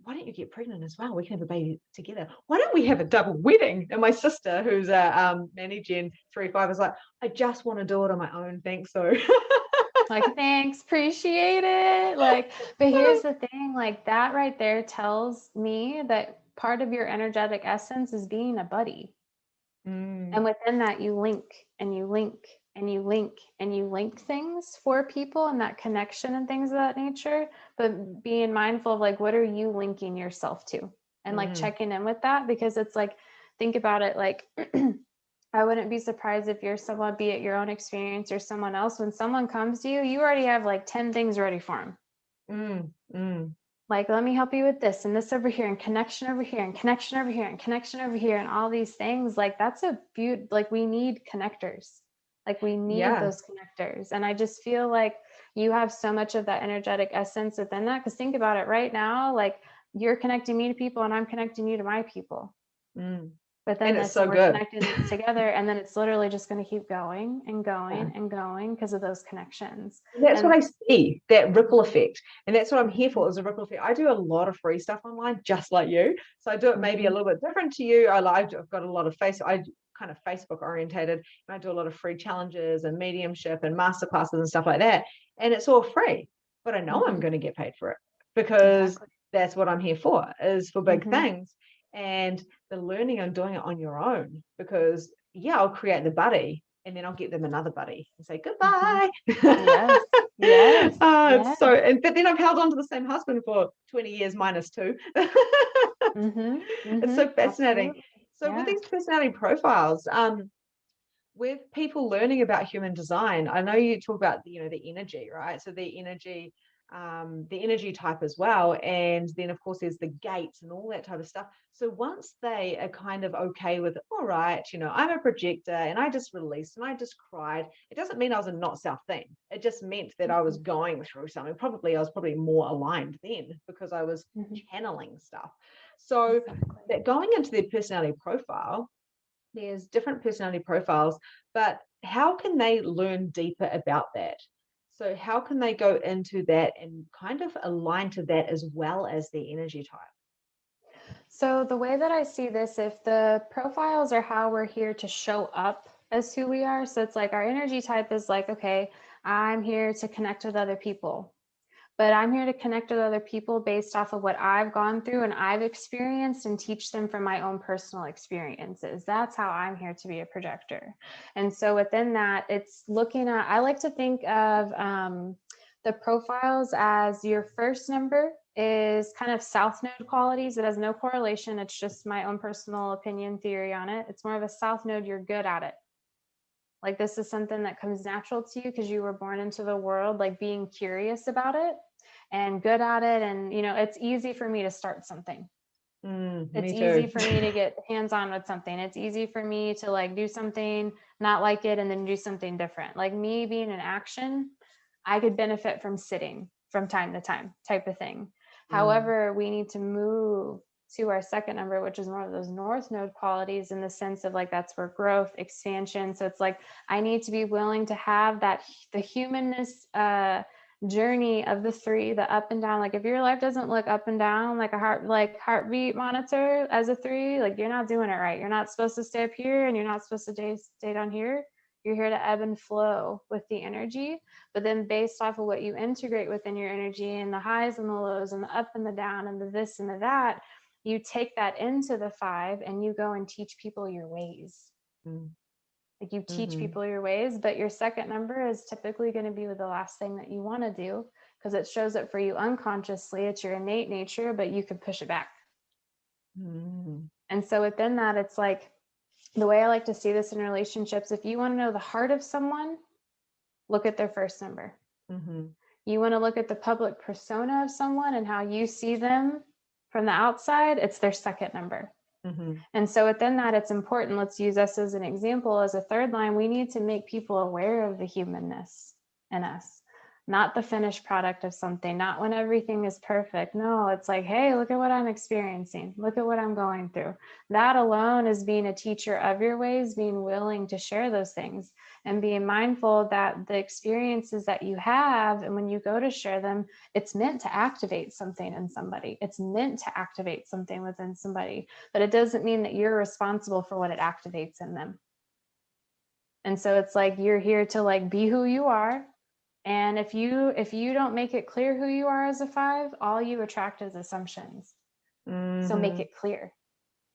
why don't you get pregnant as well? We can have a baby together. Why don't we have a double wedding? And my sister, who's a Gen 3-5, is like, I just want to do it on my own. Thanks. So like, thanks, appreciate it. Like, but here's the thing, like, that right there tells me that part of your energetic essence is being a buddy. And within that, you link and you link and you link and you link things for people, and that connection and things of that nature. But being mindful of what are you linking yourself to, and checking in with that, because it's like, think about it, like, I wouldn't be surprised if you're someone, be it your own experience or someone else, when someone comes to you, you already have 10 things ready for them. Like, let me help you with this and this over here, and connection over here, and connection over here, and connection over here, and all these things. That's a beauty. We need connectors. We need those connectors. And I just feel like you have so much of that energetic essence within that. Because think about it right now, you're connecting me to people and I'm connecting you to my people. But then that's so we're connected together, and then it's literally just going to keep going and going and going because of those connections. And that's what I see, that ripple effect. And that's what I'm here for, is a ripple effect. I do a lot of free stuff online, just like you. So I do it maybe a little bit different to you. I've got a lot of kind of Facebook orientated, and I do a lot of free challenges and mediumship and masterclasses and stuff like that. And it's all free, but I know I'm going to get paid for it, because that's what I'm here for, is for big things. And the learning on doing it on your own, because I'll create the buddy, and then I'll get them another buddy and say goodbye. Yes. But then I've held on to the same husband for 20 years minus 2. It's so fascinating. Absolutely. So with these personality profiles, with people learning about human design, I know you talk about the energy, right? So the energy the energy type as well. And then, of course, there's the gates and all that type of stuff. So once they are kind of okay with, all right, I'm a projector and I just released and I just cried, it doesn't mean I was a not self thing. It just meant that I was going through something. I was probably more aligned then because I was channeling stuff. So that going into their personality profile, there's different personality profiles, but how can they learn deeper about that? So how can they go into that and kind of align to that as well as their energy type? So the way that I see this, if the profiles are how we're here to show up as who we are, so it's like our energy type is like, okay, I'm here to connect with other people, but I'm here to connect with other people based off of what I've gone through and I've experienced and teach them from my own personal experiences. That's how I'm here to be a projector. And so within that, it's looking at, I like to think of the profiles as your first number is kind of south node qualities. It has no correlation. It's just my own personal opinion theory on it. It's more of a south node. You're good at it. Like this is something that comes natural to you because you were born into the world, like being curious about it and good at it. And, it's easy for me to start something. It's easy for me to get hands-on with something. It's easy for me to like do something, not like it, and then do something different. Like me being in action, I could benefit from sitting from time to time type of thing. However, we need to move to our second number, which is more of those north node qualities in the sense of like, that's where growth, expansion. So it's like, I need to be willing to have the humanness, journey of the three, the up and down. Like if your life doesn't look up and down like a heartbeat monitor as a three, like you're not doing it right. You're not supposed to stay up here and you're not supposed to stay down here. You're here to ebb and flow with the energy, but then based off of what you integrate within your energy and the highs and the lows and the up and the down and the this and the that, you take that into the five and you go and teach people your ways. Like you teach people your ways, but your second number is typically going to be the last thing that you want to do because it shows up for you unconsciously. It's your innate nature, but you can push it back. And so within that, it's like the way I like to see this in relationships, if you want to know the heart of someone, look at their first number. You want to look at the public persona of someone and how you see them from the outside, it's their second number. And so within that, it's important. Let's use us as an example. As a third line, we need to make people aware of the humanness in us, not the finished product of something, not when everything is perfect. No, it's like, hey, look at what I'm experiencing. Look at what I'm going through. That alone is being a teacher of your ways, being willing to share those things and being mindful that the experiences that you have, and when you go to share them, it's meant to activate something in somebody. It's meant to activate something within somebody, but it doesn't mean that you're responsible for what it activates in them. And so it's like, you're here to like be who you are. And if you don't make it clear who you are as a five, all you attract is assumptions. So make it clear.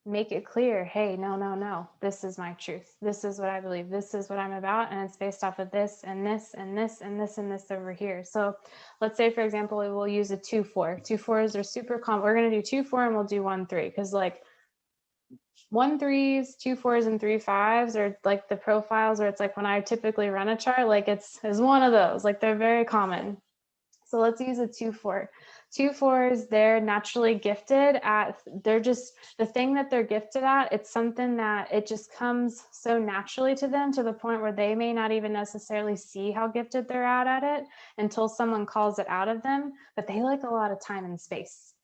Make it clear. Hey, no. This is my truth. This is what I believe. This is what I'm about. And it's based off of this and this and this and this and this over here. So let's say, for example, we will use a 2-4. 2-4s are super common. We're going to do 2-4 and we'll do 1-3 because like 1-3s, 2-4s, and 3-5s are like the profiles where it's like when I typically run a chart, like it's one of those, like they're very common. So let's use a 2-4. 2-4s, they're naturally gifted at, they're just the thing that they're gifted at. It's something that it just comes so naturally to them to the point where they may not even necessarily see how gifted they're at it until someone calls it out of them, but they like a lot of time and space.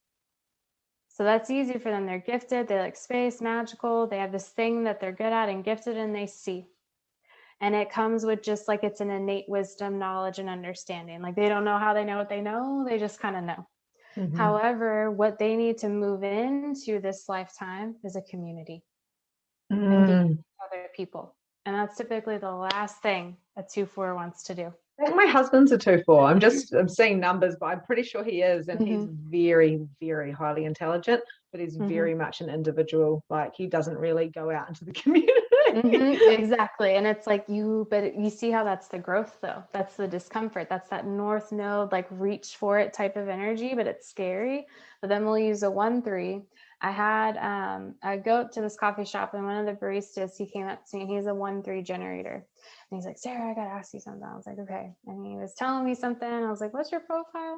So that's easy for them. They're gifted. They like space, magical. They have this thing that they're good at and gifted and they see. And it comes with just like, it's an innate wisdom, knowledge, and understanding. Like they don't know how they know what they know. They just kind of know. However, what they need to move into this lifetime is a community and being with other people. And that's typically the last thing a 2-4 wants to do. I think my husband's a 2-4. I'm seeing numbers, but I'm pretty sure he is. And he's very, very highly intelligent, but he's very much an individual. Like he doesn't really go out into the community. Exactly. And it's like but you see how that's the growth though. That's the discomfort. That's that north node, like reach for it type of energy, but it's scary. But then we'll use a 1-3. I go to this coffee shop and one of the baristas, he came up to me and he's a 1-3 generator. And he's like, Sarah, I got to ask you something. I was like, okay. And he was telling me something. I was like, what's your profile?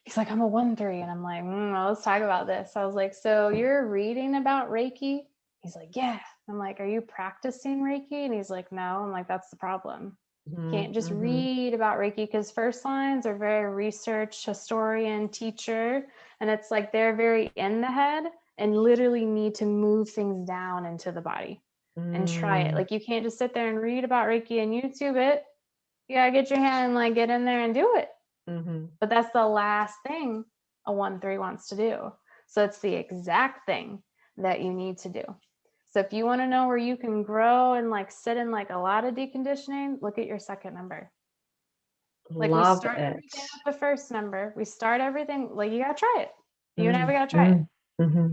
He's like, I'm a 1-3. And I'm like, well, let's talk about this. I was like, so you're reading about Reiki? He's like, yeah. I'm like, are you practicing Reiki? And he's like, no. I'm like, that's the problem. You can't just read about Reiki, because first lines are very research, historian, teacher. And it's like they're very in the head and literally need to move things down into the body and try it. Like you can't just sit there and read about Reiki and YouTube it. You gotta get your hand and like get in there and do it. But that's the last thing a 1-3 wants to do. So it's the exact thing that you need to do. So if you want to know where you can grow and like sit in like a lot of deconditioning, look at your second number. Like we start everything with the first number. We start everything, like you gotta try it. You and I, we gotta try it.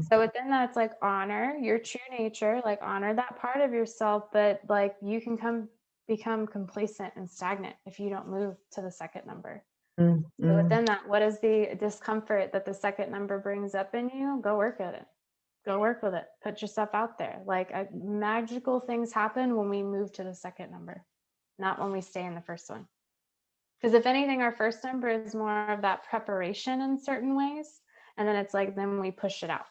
So within that, it's like honor your true nature, like honor that part of yourself, but like you can become complacent and stagnant if you don't move to the second number. So within that, what is the discomfort that the second number brings up in you? Go work at it. Go work with it. Put yourself out there. Like magical things happen when we move to the second number, not when we stay in the first one. Because if anything, our first number is more of that preparation in certain ways. And then it's like, then we push it out.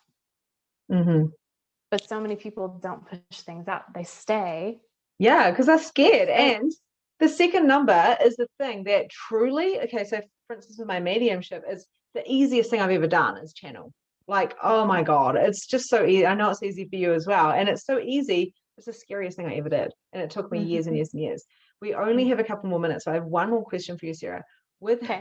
But so many people don't push things out. They stay. Yeah, because they're scared. And the second number is the thing that truly, okay, so for instance, with my mediumship, is the easiest thing I've ever done is channel. Like, oh my God, it's just so easy. I know it's easy for you as well. And it's so easy. It's the scariest thing I ever did. And it took me years and years and years. We only have a couple more minutes. So I have one more question for you, Sarah.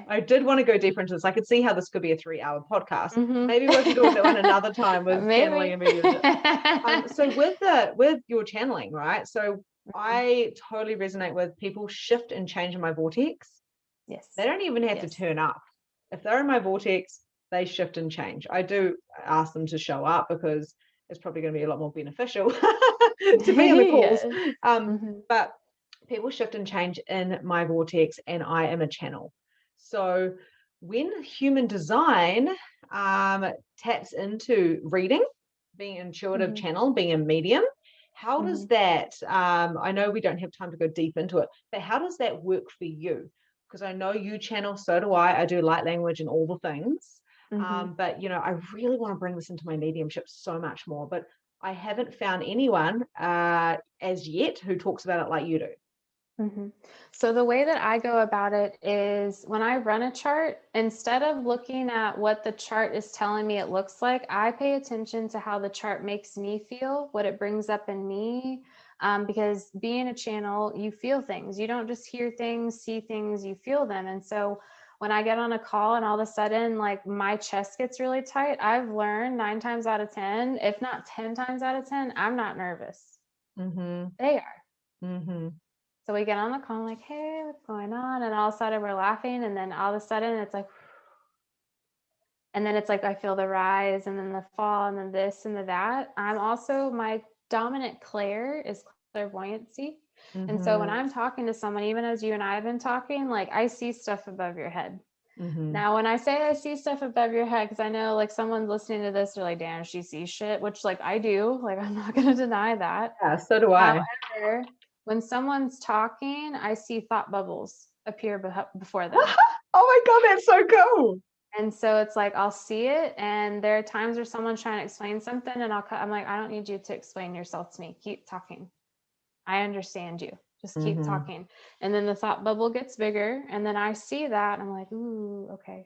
I did want to go deeper into this. I could see how this could be a 3-hour podcast. Maybe we can do it one another time with channeling and mediumship. So with your channeling, right? So I totally resonate with people shift and change in my vortex. Yes. They don't even have to turn up. If they're in my vortex, they shift and change. I do ask them to show up because it's probably going to be a lot more beneficial to be on the calls. But people shift and change in my vortex, and I am a channel. So when human design taps into reading, being intuitive channel, being a medium, how does that, I know we don't have time to go deep into it, but how does that work for you? Because I know you channel, so do I. I do light language and all the things. But, you know, I really want to bring this into my mediumship so much more, but I haven't found anyone as yet who talks about it like you do. So the way that I go about it is when I run a chart, instead of looking at what the chart is telling me it looks like, I pay attention to how the chart makes me feel, what it brings up in me. Because being a channel, you feel things. You don't just hear things, see things, you feel them. And so when I get on a call and all of a sudden, like my chest gets really tight, I've learned 9 times out of 10, if not 10 times out of 10, I'm not nervous. They are. So we get on the call, like, hey, what's going on? And all of a sudden we're laughing. And then all of a sudden it's like, and then it's like, I feel the rise and then the fall and then this and the that. I'm also, my dominant clair is clairvoyancy. And so when I'm talking to someone, even as you and I have been talking, like I see stuff above your head. Now, when I say I see stuff above your head, because I know like someone's listening to this, they're like, damn, she sees shit, which like I do. Like, I'm not going to deny that. Yeah, so do I. However, when someone's talking, I see thought bubbles appear before them. Oh my God, that's so cool. And so it's like, I'll see it. And there are times where someone's trying to explain something and I'm like, I don't need you to explain yourself to me. Keep talking. I understand you. Just keep talking. And then the thought bubble gets bigger. And then I see that. And I'm like, ooh, okay.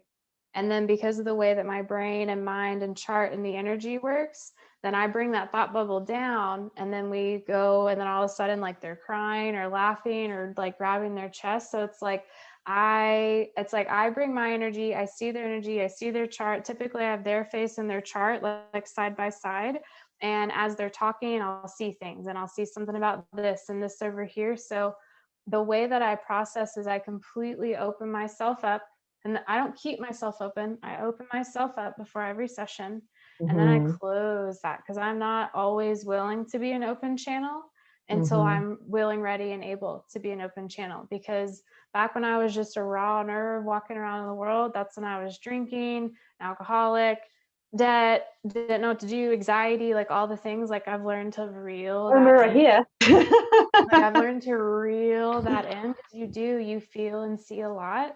And then because of the way that my brain and mind and chart and the energy works, then I bring that thought bubble down and then we go, and then all of a sudden, like they're crying or laughing or like grabbing their chest. So it's like, I bring my energy, I see their energy, I see their chart. Typically I have their face and their chart like side by side. And as they're talking, I'll see things and I'll see something about this and this over here. So the way that I process is I completely open myself up, and I don't keep myself open. I open myself up before every session. And then I close that because I'm not always willing to be an open channel until I'm willing, ready, and able to be an open channel. Because back when I was just a raw nerve walking around in the world, that's when I was drinking, alcoholic, debt, didn't know what to do, anxiety, like all the things. Like I've learned to reel that right here. Like I've learned to reel that in because you feel and see a lot.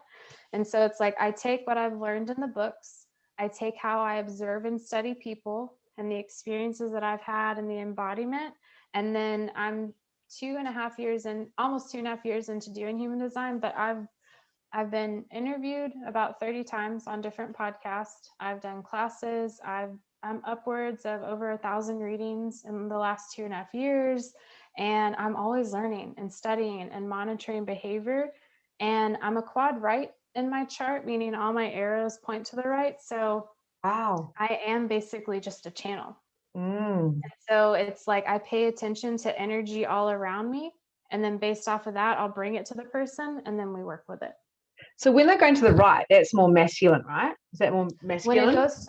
And so it's like, I take what I've learned in the books, I take how I observe and study people and the experiences that I've had and the embodiment. And then I'm almost 2.5 years into doing human design, but I've been interviewed about 30 times on different podcasts. I've done classes. I'm upwards of over 1,000 readings in the last 2.5 years. And I'm always learning and studying and monitoring behavior. And I'm a quad right in my chart, meaning all my arrows point to the right. So Wow. I am basically just a channel. Mm. So it's like I pay attention to energy all around me. And then based off of that, I'll bring it to the person and then we work with it. So when they're going to the right, that's more masculine, right? Is that more masculine? When it goes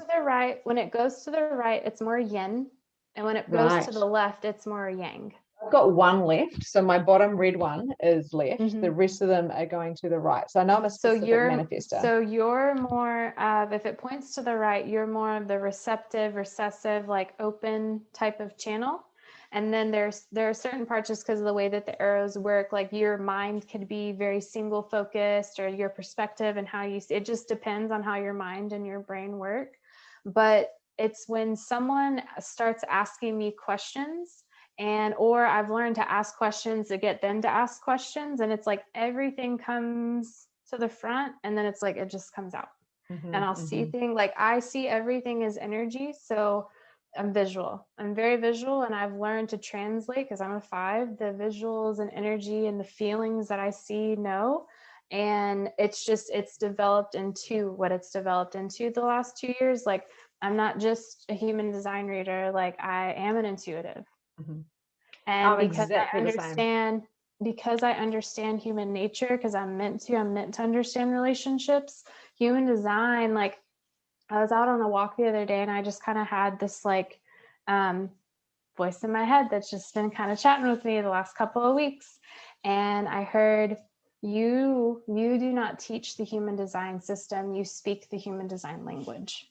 to the right, it's more yin. And when it goes to the left, it's more yang. I've got one left. So my bottom red one is left. Mm-hmm. The rest of them are going to the right. So I know I'm a specific manifestor. So you're more of, if it points to the right, you're more of the receptive, recessive, like open type of channel. And then there are certain parts, just because of the way that the arrows work, like your mind could be very single focused, or your perspective and how you see it, just depends on how your mind and your brain work. But it's when someone starts asking me questions, or I've learned to ask questions to get them to ask questions, and it's like everything comes to the front and then it's like it just comes out. Mm-hmm, and I'll see things, like I see everything as energy. So I'm visual. I'm very visual, and I've learned to translate, because I'm a 5, the visuals and energy and the feelings that I see, and it's developed into what it's developed into the last 2 years. Like, I'm not just a human design reader, like I am an intuitive. Mm-hmm. And because I understand human nature, because I'm meant to understand relationships, human design, like I was out on a walk the other day and I just kind of had this like voice in my head that's just been kind of chatting with me the last couple of weeks. And I heard, you do not teach the human design system, you speak the human design language.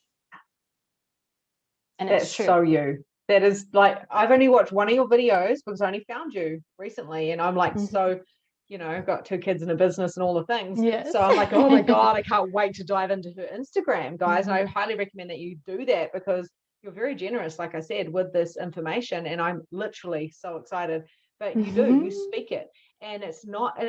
And that's true. So you. That is like, I've only watched one of your videos because I only found you recently. And I'm like, so, I've got 2 kids and a business and all the things. Yes. So I'm like, oh my God, I can't wait to dive into her Instagram, guys. And I highly recommend that you do that, because you're very generous, like I said, with this information. And I'm literally so excited. But you speak it. And it's not,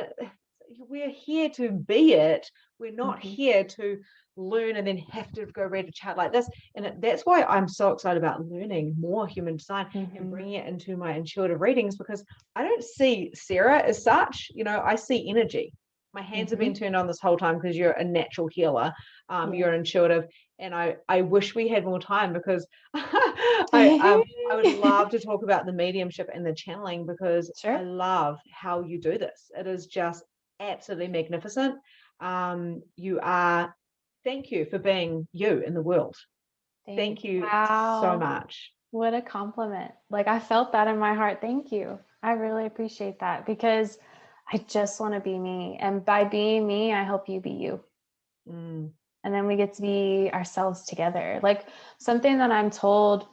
we're here to be it. We're not here to learn and then have to go read a chart like this. And that's why I'm so excited about learning more human design and bringing it into my intuitive readings, because I don't see Sarah as such. I see energy. My hands have been turned on this whole time because you're a natural healer. You're an intuitive. And I wish we had more time, because I would love to talk about the mediumship and the channeling, because I love how you do this. It is just absolutely magnificent. Thank you for being you in the world. Thank you so much. What a compliment. Like, I felt that in my heart. Thank you. I really appreciate that, because I just want to be me. And by being me, I help you be you. And then we get to be ourselves together. Like, something that I'm told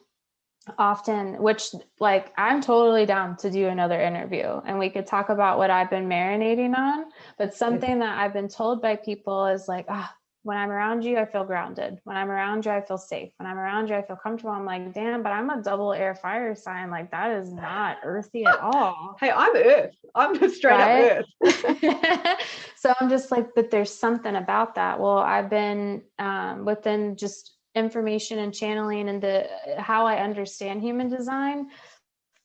often, which, like, I'm totally down to do another interview and we could talk about what I've been marinating on. But something that I've been told by people is like, when I'm around you, I feel grounded. When I'm around you, I feel safe. When I'm around you, I feel comfortable. I'm like, damn, but I'm a double air fire sign. Like, that is not earthy at all. Hey, I'm Earth. I'm just straight up Earth. So I'm just like, but there's something about that. Well, I've been within just information and channeling and how I understand human design.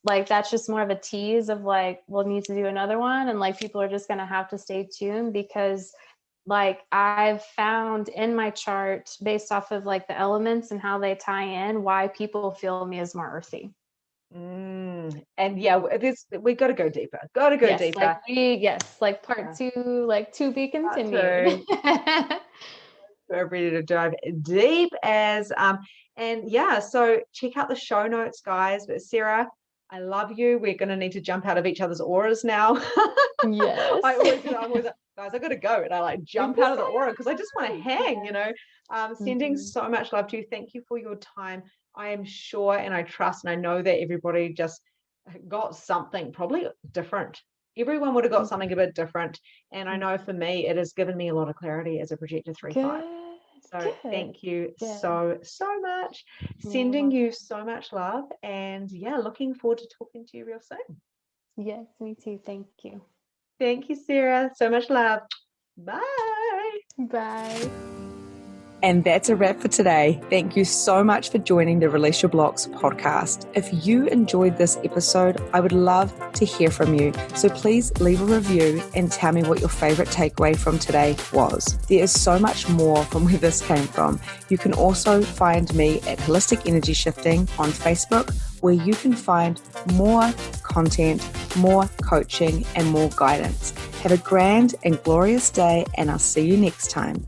Like, that's just more of a tease of like, we'll need to do another one. And like, people are just going to have to stay tuned, because like, I've found in my chart, based off of like the elements and how they tie in, why people feel me as more earthy. And yeah, we got to go deeper. Got to go deeper. Like part 2, like to be continued. We're ready to dive deep as and yeah. So check out the show notes, guys. But Sarah, I love you. We're going to need to jump out of each other's auras now. Yes. I always guys, I got to go. And I like jump out of the aura because I just want to hang, sending so much love to you. Thank you for your time. I am sure, and I trust, and I know that everybody just got something probably different, everyone would have got something a bit different. And I know for me, it has given me a lot of clarity as a projector 3-5. So thank you so much. Sending you so much love, and looking forward to talking to you real soon. Yes, me too. Thank you. Thank you, Sarah. So much love. Bye. Bye. And that's a wrap for today. Thank you so much for joining the Release Your Blocks podcast. If you enjoyed this episode, I would love to hear from you. So please leave a review and tell me what your favorite takeaway from today was. There is so much more from where this came from. You can also find me at Holistic Energy Shifting on Facebook, where you can find more content, more coaching, and more guidance. Have a grand and glorious day, and I'll see you next time.